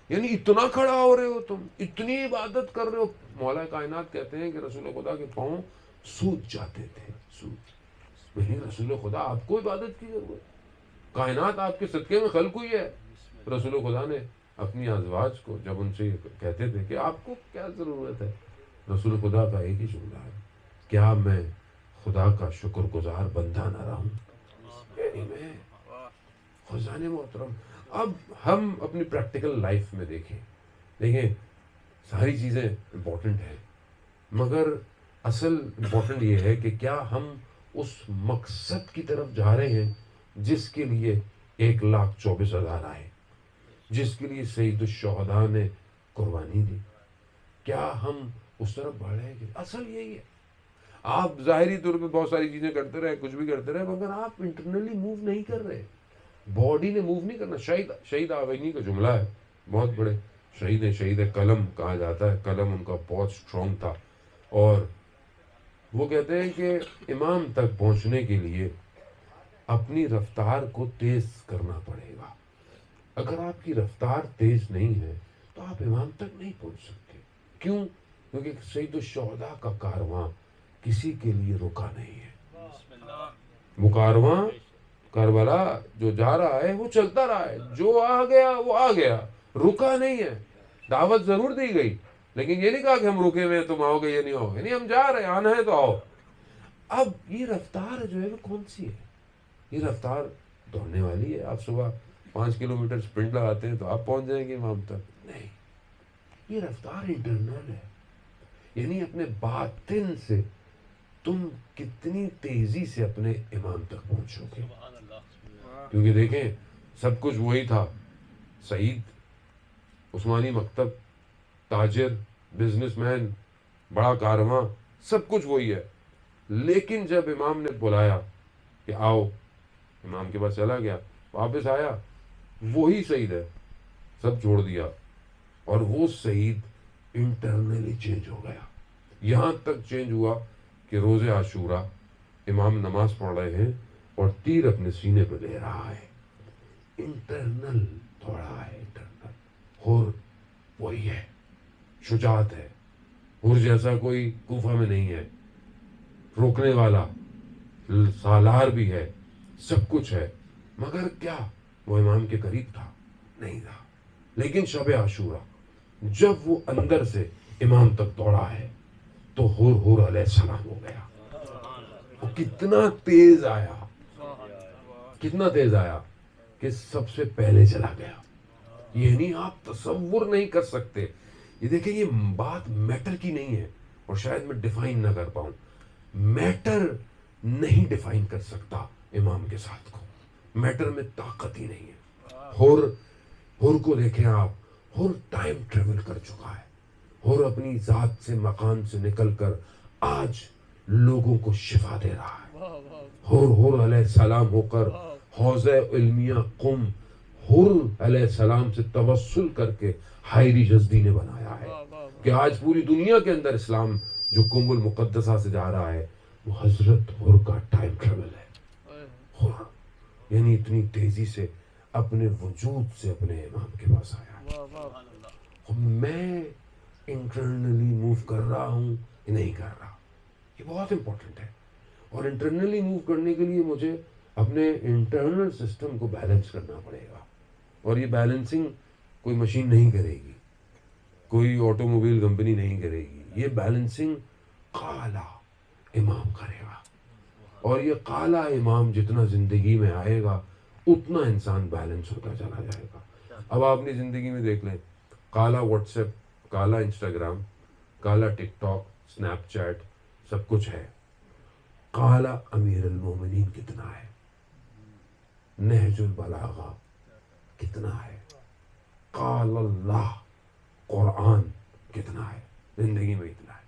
یعنی اتنا کھڑا ہو رہے ہو تم، اتنی عبادت کر رہے ہو. مولا کائنات کہتے ہیں کہ رسول خدا کے پاؤں سوج جاتے تھے. سوج نہیں، رسول خدا آپ کو عبادت کی ضرورت. کائنات آپ کے صدقے میں خلق ہوئی ہے. رسول خدا نے اپنی ازواج کو جب ان سے کہتے تھے کہ آپ کو کیا ضرورت ہے، رسول خدا کا ایک ہی جملہ ہے، کیا میں خدا کا شکر گزار بندہ نہ رہوں؟ یعنی میں خزان محترم. اب ہم اپنی پریکٹیکل لائف میں دیکھیں ساری چیزیں امپورٹنٹ ہیں، مگر اصل امپورٹنٹ یہ ہے کہ کیا ہم اس مقصد کی طرف جا رہے ہیں جس کے لیے 1,24,000 آئے، جس کے لیے سید الشہداء نے قربانی دی. کیا ہم اس طرف بڑھ رہے ہیں؟ اصل یہی ہے. آپ ظاہری طور پہ بہت ساری چیزیں کرتے رہے، کچھ بھی کرتے رہے، مگر آپ انٹرنلی موو نہیں کر رہے. باڈی نے موو نہیں کرنا. شہید آوینی کا جملہ ہے، بہت بڑے شہید ہیں، شہید قلم کہا جاتا ہے. قلم ان کا بہت اسٹرانگ تھا، اور وہ کہتے ہیں کہ امام تک پہنچنے کے لیے اپنی رفتار کو تیز کرنا پڑے گا. اگر آپ کی رفتار تیز نہیں ہے تو آپ امام تک نہیں پہنچ سکتے. کیوں؟ کیونکہ سید الشہداء کا کارواں کسی کے لیے رکا نہیں ہے. وہ کارواں کربلا جو جا رہا ہے وہ چلتا رہا ہے، جو آ گیا وہ آ گیا، رکا نہیں ہے. دعوت ضرور دی گئی، لیکن یہ نہیں کہا کہ ہم رکے ہوئے تم آؤ گے یا نہیں آؤ گے. نہیں، ہم جا رہے ہیں، آنا ہے تو آؤ. اب یہ رفتار جو ہے وہ کون سی ہے؟ یہ رفتار دوڑنے والی ہے. آپ صبح 5 کلومیٹر سپرنٹ لگاتے ہیں تو آپ پہنچ جائیں گے امام تک. نہیں، یہ رفتار انٹرنل ہے. یعنی اپنے باطن سے تم کتنی تیزی سے اپنے امام تک پہنچو گے. کیونکہ دیکھیں سب کچھ وہی تھا، سعید، عثمانی مکتب، تاجر، بزنس مین، بڑا کارواں، سب کچھ وہی ہے. لیکن جب امام نے بلایا کہ آؤ، امام کے پاس چلا گیا، واپس آیا، وہی سعید ہے. سب چھوڑ دیا، اور وہ سعید انٹرنلی چینج ہو گیا. یہاں تک چینج ہوا کہ روز عاشورہ امام نماز پڑھ رہے ہیں اور تیر اپنے سینے پہ لے رہا ہے. انٹرنل تھوڑا ہے، انٹرنل. اور وہی ہے، شجاعت ہے. اور جیسا کوئی کوفہ میں نہیں ہے، روکنے والا، سالار بھی ہے، سب کچھ ہے. مگر کیا وہ امام کے قریب تھا؟ نہیں تھا. لیکن شب عاشورہ جب وہ اندر سے امام تک دوڑا ہے تو حور علیہ السلام ہو گیا. وہ کتنا تیز آیا، کتنا تیز آیا کہ سب سے پہلے چلا گیا. یعنی آپ تصور نہیں کر سکتے. یہ دیکھیں، یہ بات میٹر کی نہیں ہے، اور شاید میں ڈیفائن نہ کر پاؤں. میٹر نہیں ڈیفائن کر سکتا امام کے ساتھ کو. میٹر میں طاقت ہی نہیں ہے. ہور کو دیکھیں آپ، ہور ٹائم ٹریول کر چکا ہے، ہور اپنی ذات سے مکان سے نکل کر آج لوگوں کو شفا دے رہا ہے. ہور علیہ السلام ہو کر حوض علمیہ قم ہور علیہ السلام سے توسل کر کے حائری جزدی نے بنایا ہے کہ آج پوری دنیا کے اندر اسلام جو قم المقدسہ سے جا رہا ہے وہ حضرت ہور کا ٹائم ٹریول ہے. ہور یعنی اتنی تیزی سے اپنے وجود سے اپنے امام کے پاس آیا. میں انٹرنلی موو کر رہا ہوں یا نہیں کر رہا، یہ بہت امپورٹنٹ ہے. اور انٹرنلی موو کرنے کے لیے مجھے اپنے انٹرنل سسٹم کو بیلنس کرنا پڑے گا. اور یہ بیلنسنگ کوئی مشین نہیں کرے گی، کوئی آٹو موبائل کمپنی نہیں کرے گی. یہ بیلنسنگ قالا امام کرے گا. اور یہ قالا امام جتنا زندگی میں آئے گا اتنا انسان بیلنس ہوتا چلا جائے گا. اب آپ اپنی زندگی میں دیکھ لیں، قالا واٹس ایپ، قالا انسٹاگرام، قالا ٹک ٹاک، اسنیپ چیٹ، سب کچھ ہے. قالا امیر المومنین کتنا ہے، نہج البلاغہ کتنا ہے، قال اللہ قرآن کتنا ہے، زندگی میں اتنا ہے.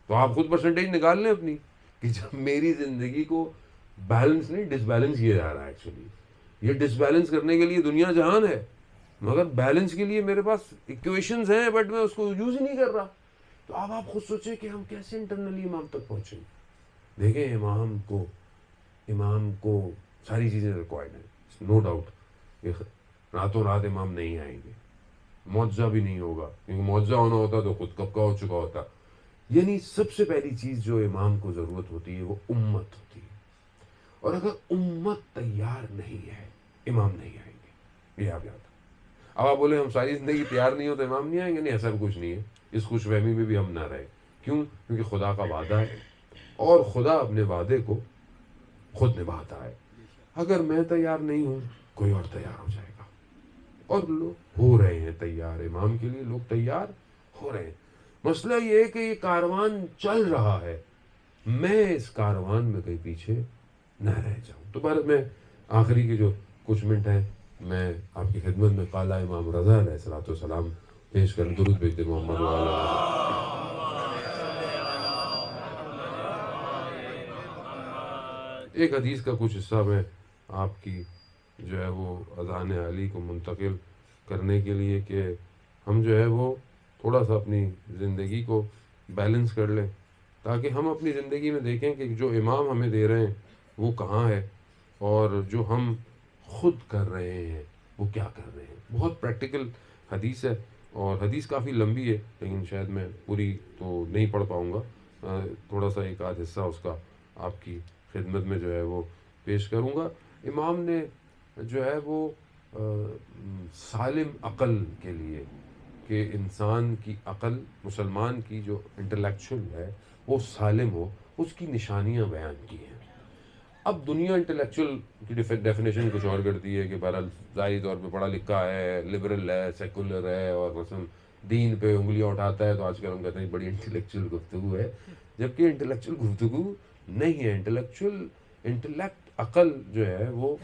تو آپ خود پرسنٹیج نکال لیں اپنی کہ جب میری زندگی کو بیلنس نہیں ڈس بیلنس کیا جا رہا ہے. ایکچولی یہ ڈس بیلنس کرنے کے لیے دنیا جہان ہے، مگر بیلنس کے لیے میرے پاس ایکویشنز ہیں بٹ میں اس کو یوز ہی نہیں کر رہا. تو اب آپ خود سوچیں کہ ہم کیسے انٹرنلی امام تک پہنچیں. دیکھیں امام کو ساری چیزیں ریکوائرڈ ہیں، نو ڈاؤٹ. راتوں رات امام نہیں آئیں گے، معجزہ بھی نہیں ہوگا، کیونکہ معجزہ ہونا ہوتا تو خود کب کا ہو چکا ہوتا. یعنی سب سے پہلی چیز جو امام کو ضرورت ہوتی ہے وہ امت ہوتی ہے. اور اگر امت تیار نہیں ہے امام نہیں آئیں گے. یہ آپ یاد. اب آپ بولے ہم ساری زندگی تیار نہیں ہو تو امام نہیں آئیں گے. نہیں، ایسا بھی کچھ نہیں ہے. اس خوش فہمی میں بھی ہم نہ رہے. کیوں؟ کیونکہ خدا کا وعدہ ہے اور خدا اپنے وعدے کو خود نبھاتا ہے. اگر میں تیار نہیں ہوں کوئی اور تیار ہو جائے گا. اور لوگ ہو رہے ہیں تیار امام کے لیے، لوگ تیار ہو رہے ہیں. مسئلہ یہ ہے کہ یہ کاروان چل رہا ہے، میں اس کاروان میں کہیں پیچھے نہ رہ جاؤں. تو بھارت میں آخری کے جو کچھ منٹ ہیں میں آپ کی خدمت میں قالا امام رضا علیہ الصلوۃ والسلام پیش کر درود بھیجتے محمد ایک حدیث کا کچھ حصہ میں آپ کی جو ہے وہ اذان علی کو منتقل کرنے کے لیے کہ ہم جو ہے وہ تھوڑا سا اپنی زندگی کو بیلنس کر لیں، تاکہ ہم اپنی زندگی میں دیکھیں کہ جو امام ہمیں دے رہے ہیں وہ کہاں ہے اور جو ہم خود کر رہے ہیں وہ کیا کر رہے ہیں. بہت پریکٹیکل حدیث ہے اور حدیث کافی لمبی ہے، لیکن شاید میں پوری تو نہیں پڑھ پاؤں گا. تھوڑا سا ایک آدھ حصہ اس کا آپ کی خدمت میں جو ہے وہ پیش کروں گا. امام نے جو ہے وہ سالم عقل کے لیے کہ انسان کی عقل، مسلمان کی جو انٹلیکچوئل ہے وہ سالم ہو، اس کی نشانیاں بیان کی ہیں. اب دنیا انٹلیکچوئل کی ڈیفینیشن کچھ اور کرتی ہے کہ بہرحال ظاہری طور پہ پڑھا لکھا ہے، لبرل ہے، سیکولر ہے اور مثلا دین پہ انگلیاں اٹھاتا ہے، تو آج کل ہم کہتے ہیں بڑی انٹلیکچوئل گفتگو ہے، جبکہ انٹلیکچوئل گفتگو نہیں ہے. انٹلیکٹ عقل جو ہے وہ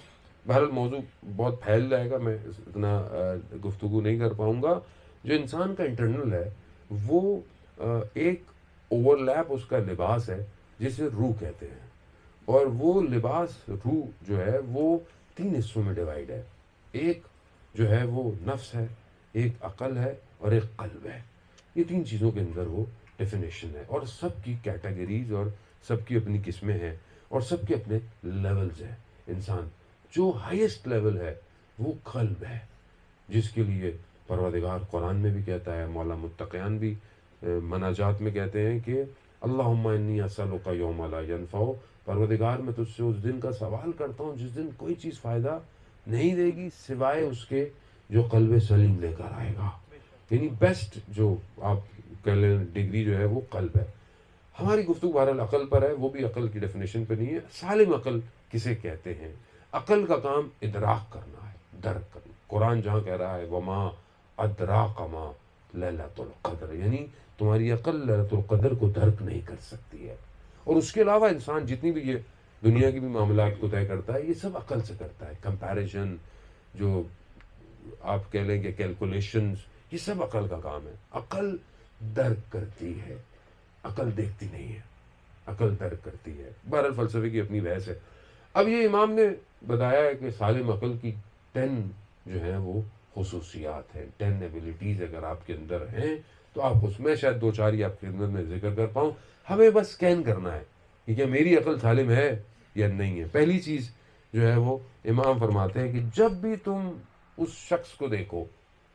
بہرحال موضوع بہت پھیل جائے گا، میں اتنا گفتگو نہیں کر پاؤں گا. جو انسان کا انٹرنل ہے وہ ایک اوور لیپ اس کا لباس ہے جسے روح کہتے ہیں، اور وہ لباس روح جو ہے وہ 3 حصوں میں ڈیوائیڈ ہے. ایک جو ہے وہ نفس ہے، ایک عقل ہے اور ایک قلب ہے. یہ 3 چیزوں کے اندر وہ ڈیفینیشن ہے، اور سب کی کیٹیگریز اور سب کی اپنی قسمیں ہیں اور سب کے اپنے لیولز ہیں. انسان جو ہائیسٹ لیول ہے وہ قلب ہے، جس کے لیے پروردگار قرآن میں بھی کہتا ہے، مولا متقیان بھی مناجات میں کہتے ہیں کہ اللہم انی اسألک یوم لا ینفع، پروردگار میں تجھ سے اس دن کا سوال کرتا ہوں جس دن کوئی چیز فائدہ نہیں دے گی سوائے اس کے جو قلب سلیم لے کر آئے گا. یعنی بیسٹ جو آپ کہہ لیں ڈگری جو ہے وہ قلب ہے. ہماری گفتگو بہرحال عقل پر ہے، وہ بھی عقل کی ڈیفینیشن پہ نہیں ہے. سالم عقل کسے کہتے ہیں؟ عقل کا کام ادراک کرنا ہے، درک کرنا. قرآن جہاں کہہ رہا ہے وما ادراک ما لیلۃ القدر، یعنی تمہاری عقل لیلۃ القدر کو درک نہیں کر سکتی ہے. اور اس کے علاوہ انسان جتنی بھی یہ دنیا کی بھی معاملات کو طے کرتا ہے یہ سب عقل سے کرتا ہے. کمپیریزن، جو آپ کہہ لیں کہ کیلکولیشنز، یہ سب عقل کا کام ہے. عقل درک کرتی ہے، عقل دیکھتی نہیں ہے، عقل درک کرتی ہے. بہرحال فلسفے کی اپنی بحث ہے. اب یہ امام نے بتایا ہے کہ سالم عقل کی 10 جو ہیں وہ خصوصیات ہیں، 10 ایبلٹیز اگر آپ کے اندر ہیں تو آپ اس میں شاید 2-4 ہی آپ کی خدمت میں ذکر کر پاؤں. ہمیں بس اسکین کرنا ہے کہ کیا میری عقل سالم ہے یا نہیں ہے. پہلی چیز جو ہے وہ امام فرماتے ہیں کہ جب بھی تم اس شخص کو دیکھو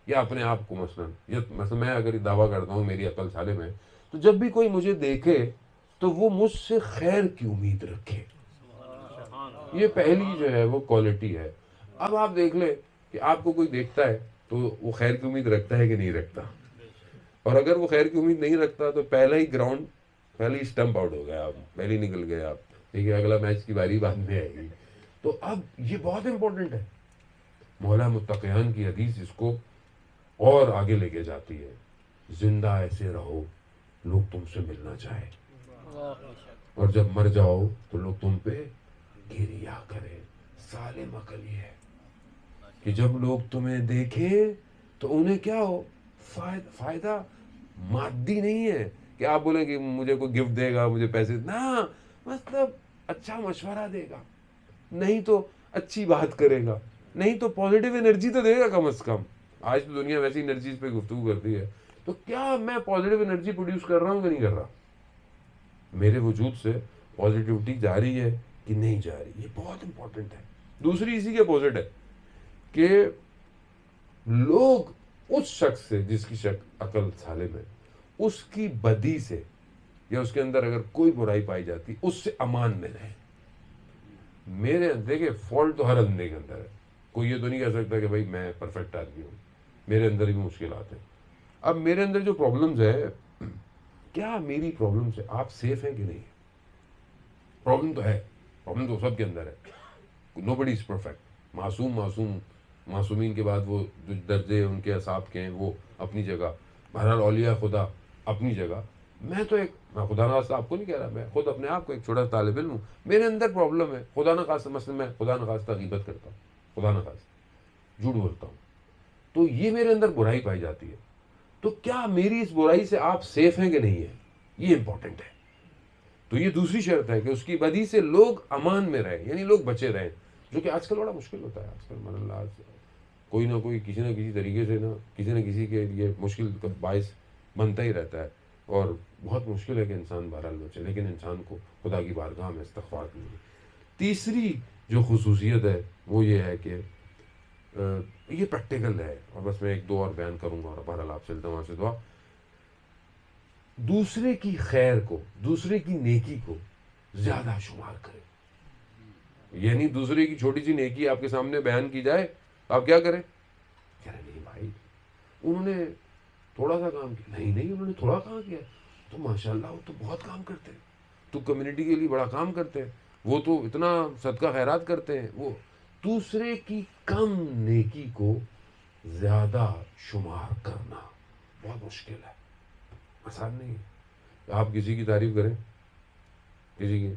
یا اپنے آپ کو، مثلا میں اگر یہ دعویٰ کرتا ہوں میری عقل سالم ہے، تو جب بھی کوئی مجھے دیکھے تو وہ مجھ سے خیر کی امید رکھے. یہ پہلی جو ہے وہ کوالٹی ہے. اب آپ دیکھ لیں کہ آپ کو کوئی دیکھتا ہے تو وہ خیر کی امید رکھتا ہے کہ نہیں رکھتا، اور اگر وہ خیر کی امید نہیں رکھتا تو پہلا ہی گراؤنڈ، پہلے ہی اسٹمپ آؤٹ ہو گیا، آپ پہلے ہی نکل گئے. آپ دیکھیے اگلا میچ کی باری بعد میں آئے گی. تو اب یہ بہت امپورٹنٹ ہے. مولا متقیان کی حدیث اس کو اور آگے لے کے جاتی ہے، زندہ ایسے رہو لوگ تم سے ملنا چاہے، اور جب مر جاؤ تو لوگ تم پہ گریا کریں. سالم عقل یہ ہے کہ جب لوگ تمہیں دیکھیں تو انہیں کیا ہو، فائدہ مادی نہیں ہے کہ آپ بولیں کہ مجھے کوئی گفٹ دے گا، مجھے پیسے، نہ، مطلب اچھا مشورہ دے گا، نہیں تو اچھی بات کرے گا، نہیں تو پازیٹیو انرجی تو دے گا کم از کم. آج تو دنیا ویسی انرجیز پہ گفتگو کرتی ہے. تو کیا میں پازیٹیو انرجی پروڈیوس کر رہا ہوں کہ نہیں کر رہا؟ میرے وجود سے پازیٹیوٹی جا رہی ہے کہ نہیں جا رہی؟ یہ بہت امپورٹنٹ ہے. دوسری اسی کے اپوزٹ ہے کہ لوگ اس شخص سے جس کی عقل سالم ہے، اس کی بدی سے یا اس کے اندر اگر کوئی برائی پائی جاتی اس سے امان میں رہے. میرے دیکھیں فالٹ تو ہر بندے کے اندر ہے، کوئی یہ تو نہیں کہہ سکتا کہ بھائی میں پرفیکٹ آدمی ہوں، میرے اندر بھی مشکلات ہیں. اب میرے اندر جو پرابلمز ہے، کیا میری پرابلم سے آپ سیف ہیں کہ نہیں؟ پرابلم تو ہے، پرابلم تو سب کے اندر ہے. نو بڈی از پرفیکٹ. معصومین کے بعد وہ جو درجے ان کے اصحاب کے ہیں وہ اپنی جگہ، بہرحال اولیاء خدا اپنی جگہ. میں خدا نخواستہ آپ کو نہیں کہہ رہا، میں خود اپنے آپ کو ایک چھوٹا طالب علم ہوں، میرے اندر پرابلم ہے. خدا نخواستہ مثلا میں خدا نخواستہ غیبت کرتا ہوں، خدا نخواستہ جھوٹ بولتا ہوں، تو یہ میرے اندر برائی پائی جاتی ہے. تو کیا میری اس برائی سے آپ سیف ہیں کہ نہیں ہیں؟ یہ امپورٹنٹ ہے. تو یہ دوسری شرط ہے کہ اس کی بدی سے لوگ امان میں رہیں، یعنی لوگ بچے رہیں، جو کہ آج کل بڑا مشکل ہوتا ہے. آج کل من اللہ کوئی نہ کوئی کسی نہ کسی طریقے سے کسی نہ کسی کے لیے مشکل کا باعث بنتا ہی رہتا ہے، اور بہت مشکل ہے کہ انسان بہرحال بچے. لیکن انسان کو خدا کی بارگاہ میں استغفار کرنی ہے. تیسری جو خصوصیت ہے وہ یہ ہے کہ یہ پریکٹیکل ہے، اور بس میں 1-2 اور بیان کروں گا، اور بہرحال آپ سے التماس سے دعا، دوسرے کی خیر کو، دوسرے کی نیکی کو زیادہ شمار کریں. یعنی دوسرے کی چھوٹی سی نیکی آپ کے سامنے بیان کی جائے تو آپ کیا کریں؟ کہہ رہے نہیں بھائی انہوں نے تھوڑا سا کام کیا، نہیں انہوں نے تھوڑا کام کیا، تو ماشاءاللہ وہ تو بہت کام کرتے ہیں، تو کمیونٹی کے لیے بڑا کام کرتے ہیں، وہ تو اتنا صدقہ خیرات کرتے ہیں. وہ دوسرے کی کم نیکی کو زیادہ شمار کرنا بہت مشکل ہے، آسان نہیں ہے. آپ کسی کی تعریف کریں، کسی کی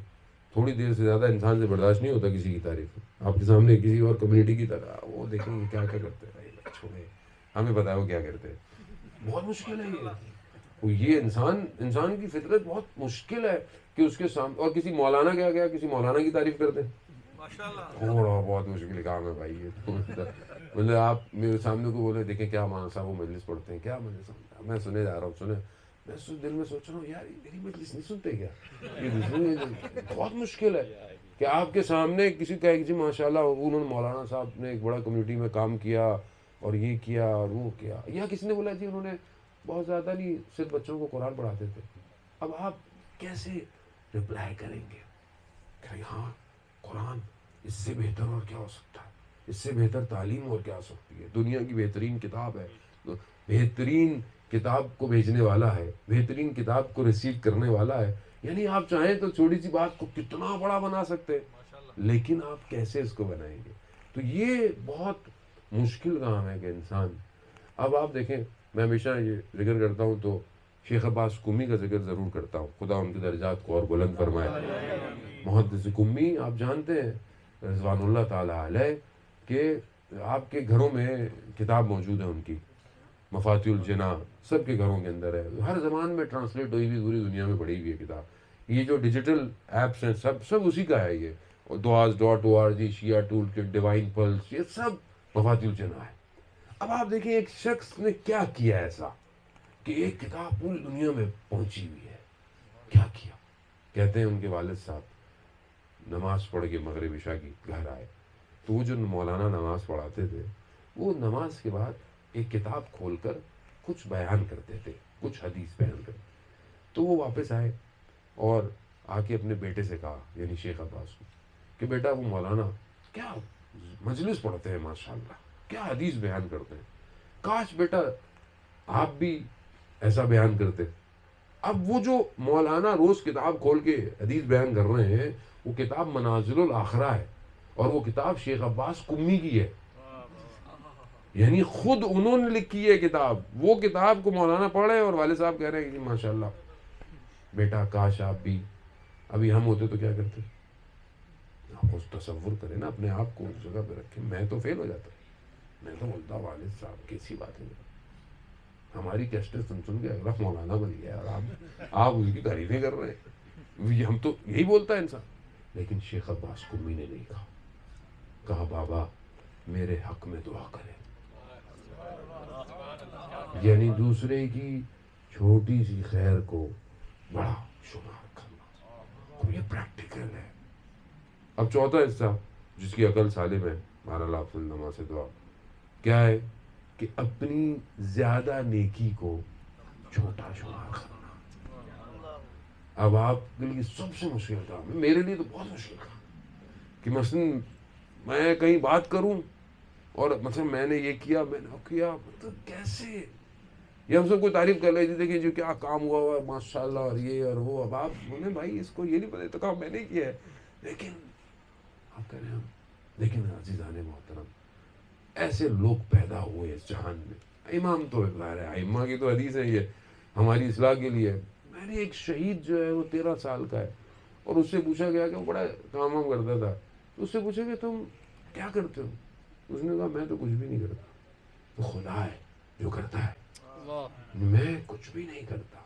تھوڑی دیر سے زیادہ انسان سے برداشت نہیں ہوتا کسی کی تعریف. آپ کے سامنے کسی اور کمیونٹی کی طرح وہ دیکھیں گے کیا کرتے ہیں، بھائی چھوڑے ہمیں پتا ہے وہ کیا کرتے ہیں. بہت مشکل ہے یہ انسان کی فطرت بہت مشکل ہے کہ اس کے سامنے. اور کسی مولانا کسی مولانا کی تعریف کرتے ہیں، تھوڑا بہت مشکل کام ہے بھائی یہ. مطلب آپ میرے سامنے کو بولے دیکھیں کیا مولانا صاحب وہ مجلس پڑھتے ہیں، کیا میں سنے جا رہا ہوں، میں دل میں سوچ رہا ہوں یار میری مجلس نہیں سنتے کیا؟ یہ بہت مشکل ہے کہ آپ کے سامنے کسی کا جی ماشاء اللہ انہوں نے مولانا صاحب نے ایک بڑا کمیونٹی میں کام کیا اور یہ کیا اور وہ کیا، یا کسی نے بولا جی انہوں نے بہت زیادہ نہیں صرف بچوں کو قرآن پڑھاتے تھے. اب آپ کیسے رپلائی کریں گے کہ ہاں قرآن اس سے بہتر اور کیا ہو سکتا ہے، اس سے بہتر تعلیم اور کیا ہو سکتی ہے، دنیا کی بہترین کتاب ہے، بہترین کتاب کو بھیجنے والا ہے، بہترین کتاب کو ریسیو کرنے والا ہے. یعنی آپ چاہیں تو چھوٹی سی بات کو کتنا بڑا بنا سکتے ہیں، لیکن آپ کیسے اس کو بنائیں گے؟ تو یہ بہت مشکل کام ہے کہ انسان. اب آپ دیکھیں میں ہمیشہ یہ ذکر کرتا ہوں تو شیخ عباس قمی کا ذکر ضرور کرتا ہوں، خدا ان کے درجات کو اور بلند فرمائے۔ محدث قمی آپ جانتے ہیں رضوان اللہ تعالیٰ علیہ کہ آپ کے گھروں میں کتاب موجود ہے ان کی، مفاتیح الجناح سب کے گھروں کے اندر ہے، ہر زبان میں ٹرانسلیٹ ہوئی ہوئی، پوری دنیا میں پڑھی ہوئی ہے کتاب۔ یہ جو ڈیجیٹل ایپس ہیں سب اسی کا ہے، یہ دعاز.org، شیعہ ٹول کٹ، ڈیوائن پلس، یہ سب مفاتیح الجناح ہے۔ اب آپ دیکھیں ایک شخص نے کیا کیا ایسا کہ ایک کتاب پوری دنیا میں پہنچی ہوئی ہے، کیا کیا؟ کہتے ہیں ان کے والد صاحب نماز پڑھ کے مغرب عشاء کی گھر آئے تو وہ جو مولانا نماز پڑھاتے تھے وہ نماز کے بعد ایک کتاب کھول کر کچھ بیان کرتے تھے، کچھ حدیث بیان کرتے، تو وہ واپس آئے اور آ کے اپنے بیٹے سے کہا، یعنی شیخ عباس کو، کہ بیٹا وہ مولانا کیا مجلس پڑھتے ہیں، ماشاءاللہ کیا حدیث بیان کرتے ہیں، کاش بیٹا آپ بھی ایسا بیان کرتے۔ اب وہ جو مولانا روز کتاب کھول کے حدیث بیان کر رہے ہیں وہ کتاب منازل الاخرہ ہے اور وہ کتاب شیخ عباس قمی کی ہے، یعنی خود انہوں نے لکھی ہے کتاب، وہ کتاب کو مولانا پڑھ رہے ہیں اور والد صاحب کہہ رہے ہیں کہ ماشاءاللہ بیٹا کاش آپ بھی، ابھی ہم ہوتے تو کیا کرتے؟ آپ اس تصور کریں نا، اپنے آپ کو اس جگہ پہ رکھیں۔ میں تو فیل ہو جاتا، میں تو بولتا والد صاحب کیسی بات ہے، ہماری کیسٹیں سن کے اگلا مولانا بن گیا اور آپ اس کی تعریفیں کر رہے ہیں، ہم تو یہی بولتا ہے انسان۔ لیکن شیخ عباس قمی نے نہیں کہا بابا میرے حق میں دعا کریں، یعنی دوسرے کی چھوٹی سی خیر کو بڑا شمار کرنا، یہ پریکٹیکل ہے۔ اب چوتھا حصہ جس کی عقل سالم ہے، بہرحال آپ سلما سے دعا کیا ہے کہ اپنی زیادہ نیکی کو چھوٹا شمار کرنا۔ اب آپ کے لیے سب سے مشکل کام ہے، میرے لیے تو بہت مشکل کام کہ مثلاً میں کہیں بات کروں اور مثلا میں نے یہ کیا، میں نے کیا، مطلب کیسے، یہ ہم سب کوئی تعریف کر رہے دیکھیں جو کیا کام ہوا ہے ماشاءاللہ اور یہ اور وہ، اب آپ بولیں بھائی اس کو یہ نہیں پتہ تو کام میں نے کیا ہے، لیکن آپ کہہ رہے ہیں لیکن عزیزان محترم ایسے لوگ پیدا ہوئے اس جہان میں، امام تو ظاہر ہے، ائمہ کی تو حدیث ہے، یہ ہماری اصلاح کے لیے۔ میں نے ایک شہید جو ہے وہ 13 سال کا ہے اور اس سے پوچھا گیا کہ وہ بڑا کام وام کرتا تھا، تو اس سے پوچھا کہ تم کیا کرتے ہو، اس نے کہا میں تو کچھ بھی نہیں کرتا، تو خدا ہے جو کرتا ہے، میں کچھ بھی نہیں کرتا۔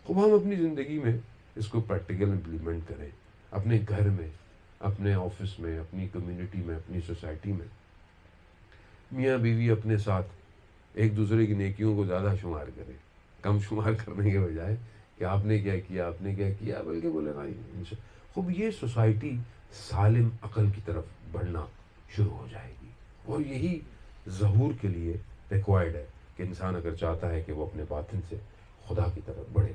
خوب ہم اپنی زندگی میں اس کو پریکٹیکل امپلیمنٹ کریں، اپنے گھر میں، اپنے آفس میں، اپنی کمیونٹی میں، اپنی سوسائٹی میں، میاں بیوی اپنے ساتھ ایک دوسرے کی نیکیوں کو زیادہ شمار کریں، کم شمار کرنے کے بجائے کہ آپ نے کیا کیا، آپ نے کیا کیا، بلکہ بولے بھائی خوب یہ سوسائٹی سالم عقل کی طرف بڑھنا شروع ہو جائے گی، اور یہی ظہور کے لیے ریکوائرڈ ہے کہ انسان اگر چاہتا ہے کہ وہ اپنے باطن سے خدا کی طرف بڑھے۔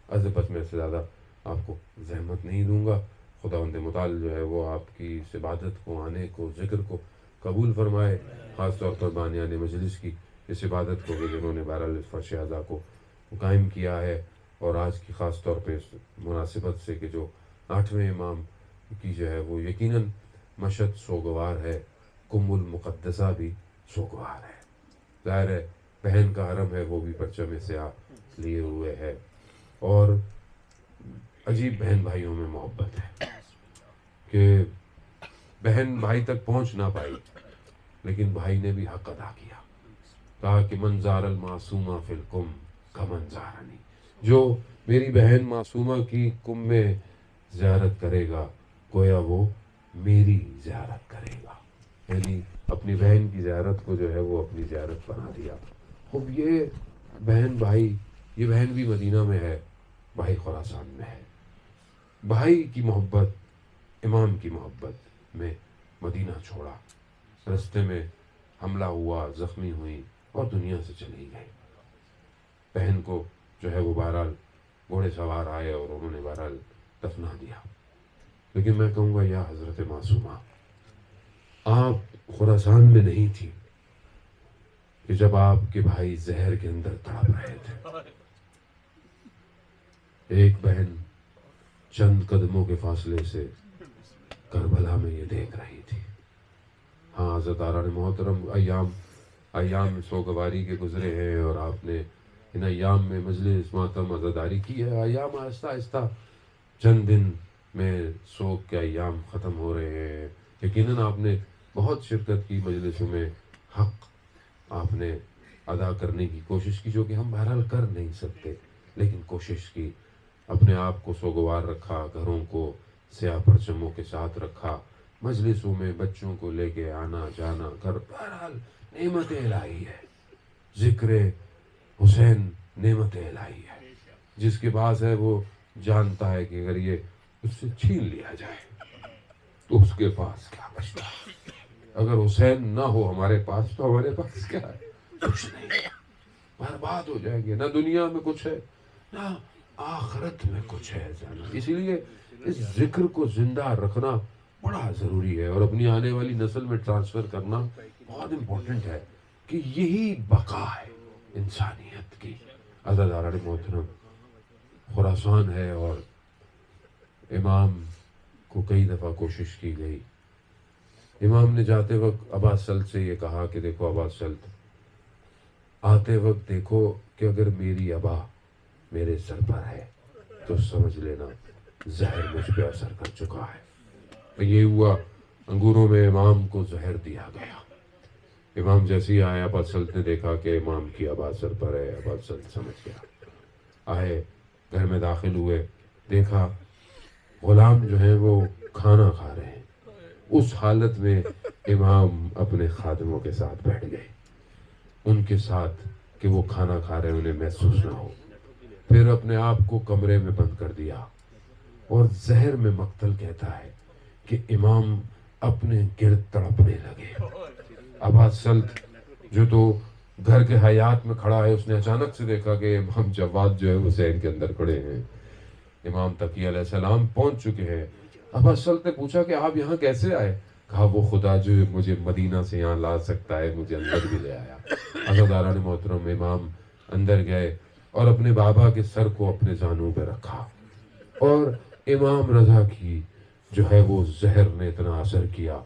بس میں سے زیادہ آپ کو زحمت نہیں دوں گا، خداوند متعال جو ہے وہ آپ کی اس عبادت کو، آنے کو، ذکر کو قبول فرمائے، خاص طور پر بانیان مجلس کی اس عبادت کو کہ جنہوں نے بہرحال اس فرش اعضاء کو قائم کیا ہے، اور آج کی خاص طور پہ اس مناسبت سے کہ جو 8ویں امام کی جو ہے وہ یقیناً مشہد سوگوار ہے، کم المقدسہ بھی سوگوار ہے، ظاہر ہے بہن کا حرم ہے وہ بھی پرچم سیاہ لیے ہوئے ہے، اور عجیب بہن بھائیوں میں محبت ہے کہ بہن بھائی تک پہنچ نہ پائی لیکن بھائی نے بھی حق ادا کیا، کہا کہ من زار المعصومہ فی الکم کمن زارنی، جو میری بہن معصومہ کی کم میں زیارت کرے گا گویا وہ میری زیارت کرے گا، یعنی اپنی بہن کی زیارت کو جو ہے وہ اپنی زیارت بنا دیا۔ خوب یہ بہن بھائی، یہ بہن بھی مدینہ میں ہے، بھائی خراسان میں ہے، بھائی کی محبت، امام کی محبت میں مدینہ چھوڑا، رستے میں حملہ ہوا، زخمی ہوئی اور دنیا سے چلی گئی۔ بہن کو جو ہے وہ بہرحال گھوڑے سوار آئے اور انہوں نے بہرحال دفنا دیا، لیکن میں کہوں گا یا حضرت معصومہ، آپ خراسان میں نہیں تھی کہ جب آپ کے بھائی زہر کے اندر تڑپ رہے تھے، ایک بہن چند قدموں کے فاصلے سے کربلا میں یہ دیکھ رہی تھی۔ ہاں حضرت آران محترم ایام سوگواری کے گزرے ہیں اور آپ نے ان ایام میں مجلس ماتم عزاداری کی ہے. ایام آہستہ آہستہ چند دن میں سوگ کے ایام ختم ہو رہے ہیں. یقیناً آپ نے بہت شرکت کی مجلسوں میں، حق آپ نے ادا کرنے کی کوشش کی، جو کہ ہم بہرحال کر نہیں سکتے، لیکن کوشش کی. اپنے آپ کو سوگوار رکھا، گھروں کو سیاہ پرچموں کے ساتھ رکھا، مجلسوں میں بچوں کو لے کے آنا جانا، گھر بہرحال نعمت الہی ہے. ذکر حسین نعمت الہی ہے. جس کے پاس ہے وہ جانتا ہے کہ اگر یہ اس سے چھین لیا جائے تو اس کے پاس کیا بچتا ہے. اگر حسین نہ ہو ہمارے پاس تو ہمارے پاس کیا ہے؟ کچھ نہیں. برباد ہو جائیں گے. نہ دنیا میں کچھ ہے نہ آخرت میں کچھ ہے. اسی لیے اس ذکر کو زندہ رکھنا بڑا ضروری ہے، اور اپنی آنے والی نسل میں ٹرانسفر کرنا بہت امپورٹنٹ ہے، کہ یہی بقا ہے انسانیت کی. عزاداران محترم، خراسان ہے اور امام کو کئی دفعہ کوشش کی گئی. امام نے جاتے وقت عباس سلط سے یہ کہا کہ دیکھو عباس سلط، آتے وقت دیکھو کہ اگر میری ابا میرے سر پر ہے تو سمجھ لینا زہر مجھ پہ اثر کر چکا ہے. یہ ہوا، انگوروں میں امام کو زہر دیا گیا. امام جیسے ہی آیا، عباس سلط نے دیکھا کہ امام کی ابا سر پر ہے. عباس سلط سمجھ گیا. آئے، گھر میں داخل ہوئے، دیکھا غلام جو ہیں وہ کھانا کھا رہے ہیں. اس حالت میں امام اپنے خادموں کے ساتھ بیٹھ گئے، ان کے ساتھ کہ وہ کھانا کھا رہے ہیں، انہیں محسوس نہ ہو. پھر اپنے آپ کو کمرے میں بند کر دیا، اور زہر میں مقتل کہتا ہے کہ امام اپنے گرد تڑپنے لگے. عباس سلط جو تو گھر کے حیات میں کھڑا ہے، اس نے اچانک سے دیکھا کہ امام جواد جو ہے وہ ذہن کے اندر کھڑے ہیں. امام تقی علیہ السلام پہنچ چکے ہیں. عباس سلط نے پوچھا کہ آپ یہاں کیسے آئے؟ کہا وہ خدا جو مجھے مدینہ سے یہاں لا سکتا ہے مجھے اندر بھی لے آیا. عزاداران محترم، امام اندر گئے اور اپنے بابا کے سر کو اپنے زانوں پہ رکھا، اور امام رضا کی جو ہے وہ زہر نے اتنا اثر کیا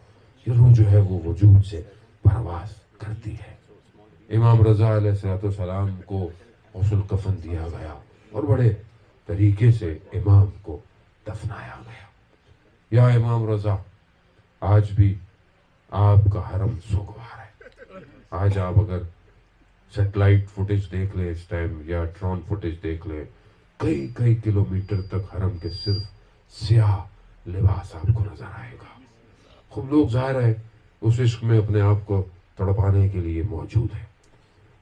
کہ روح جو ہے وہ وجود سے پرواز کرتی ہے. امام رضا علیہ السلام کو غسل کفن دیا گیا اور بڑے طریقے سے امام کو دفنایا گیا. یا امام رضا، آج بھی آپ کا حرم سوگوار ہے. آج آپ اگر سیٹلائٹ فوٹیج دیکھ لیں اس ٹائم، یا ڈرون فوٹیج دیکھ لیں، کئی کئی کلومیٹر تک حرم کے صرف سیاہ لباس آپ کو نظر آئے گا. خوب لوگ ظاہر ہے اس عشق میں اپنے آپ کو تڑپانے کے لیے موجود ہے.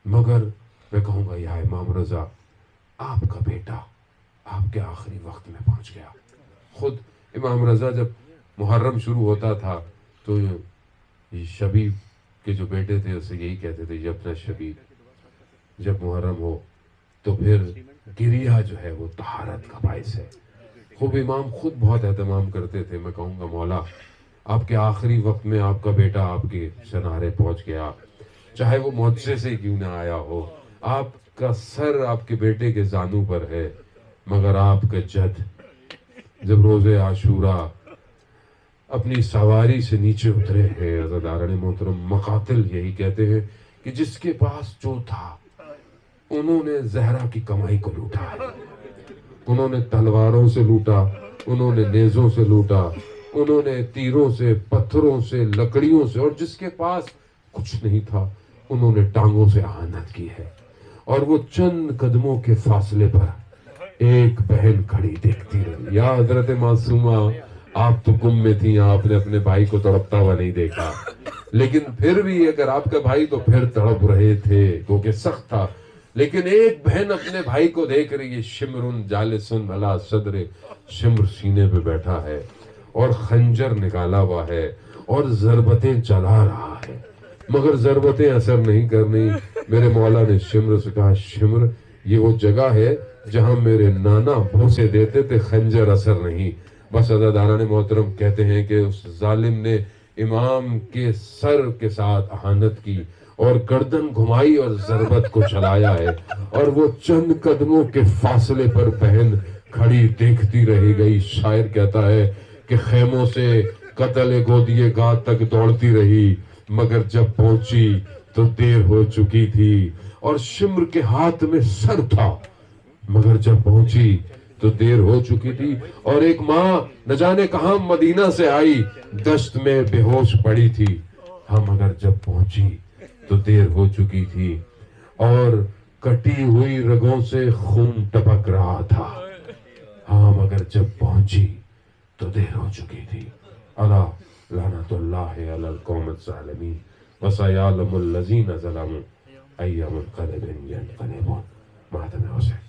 مگر میں کہوں گا یا امام رضا، آپ کا بیٹا آپ کے آخری وقت میں پہنچ گیا. خود امام رضا جب محرم شروع ہوتا تھا تو یہ شبیب کے جو بیٹے تھے اسے یہی کہتے تھے، اپنا شبیب جب محرم ہو تو پھر گریہ جو ہے وہ طہارت کا باعث ہے. خوب امام خود بہت اہتمام کرتے تھے. میں کہوں گا مولا، آپ کے آخری وقت میں آپ کا بیٹا آپ کے شنارے پہنچ گیا، چاہے وہ معجزے سے کیوں نہ آیا ہو. آپ کا سر آپ کے بیٹے کے زانوں پر ہے، مگر آپ کا جد جب روز عاشورہ اپنی سواری سے نیچے اترے ہیں، عزاداران محترم، مقاتل یہی کہتے ہیں کہ جس کے پاس جو تھا انہوں نے زہرا کی کمائی کو لوٹا ہے. انہوں نے تلواروں سے لوٹا، انہوں نے نیزوں سے لوٹا، انہوں نے تیروں سے، پتھروں سے، لکڑیوں سے، اور جس کے پاس کچھ نہیں تھا انہوں نے ٹانگوں سے اہانت کی ہے. اور وہ چند قدموں کے فاصلے پر ایک بہن کھڑی دیکھتی رہی. یا حضرت معصومہ، آپ تو گم میں تھیں، آپ نے اپنے بھائی کو تڑپتا ہوا نہیں دیکھا، لیکن پھر بھی اگر آپ کا بھائی تو پھر تڑپ رہے تھے کیونکہ سخت تھا. لیکن ایک بہن اپنے بھائی کو دیکھ رہی ہے، شمرن جالسن علی صدر، شمر سینے پہ بیٹھا ہے اور خنجر نکالا ہوا ہے اور ضربتیں چلا رہا ہے، مگر ضربتیں اثر نہیں کرنی. میرے مولا نے شمر سے کہا، شمر یہ وہ جگہ ہے جہاں میرے نانا بھوسے دیتے تھے، خنجر اثر نہیں. بس عزاداران محترم کہتے ہیں کہ اس ظالم نے امام کے سر کے ساتھ اہانت کی اور گردن گھمائی اور ضربت کو چلایا ہے، اور وہ چند قدموں کے فاصلے پر بہن کھڑی دیکھتی رہ گئی. شاعر کہتا ہے کہ خیموں سے قتل گودیے گاہ تک دوڑتی رہی، مگر جب پہنچی تو دیر ہو چکی تھی اور شمر کے ہاتھ میں سر تھا، مگر جب پہنچی تو دیر ہو چکی تھی، اور ایک ماں نہ جانے کہاں مدینہ سے آئی، دشت میں بے ہوش پڑی تھی. ہاں مگر جب پہنچی تو دیر ہو چکی تھی، اور کٹی ہوئی رگوں سے خون ٹپک رہا تھا. ہاں مگر جب پہنچی تو دیر ہو چکی تھی. الا لعنت اللہ علی القوم الظالمین وسیعلم الذین ظلموا ای منقلب ینقلبون. ماتم حسین.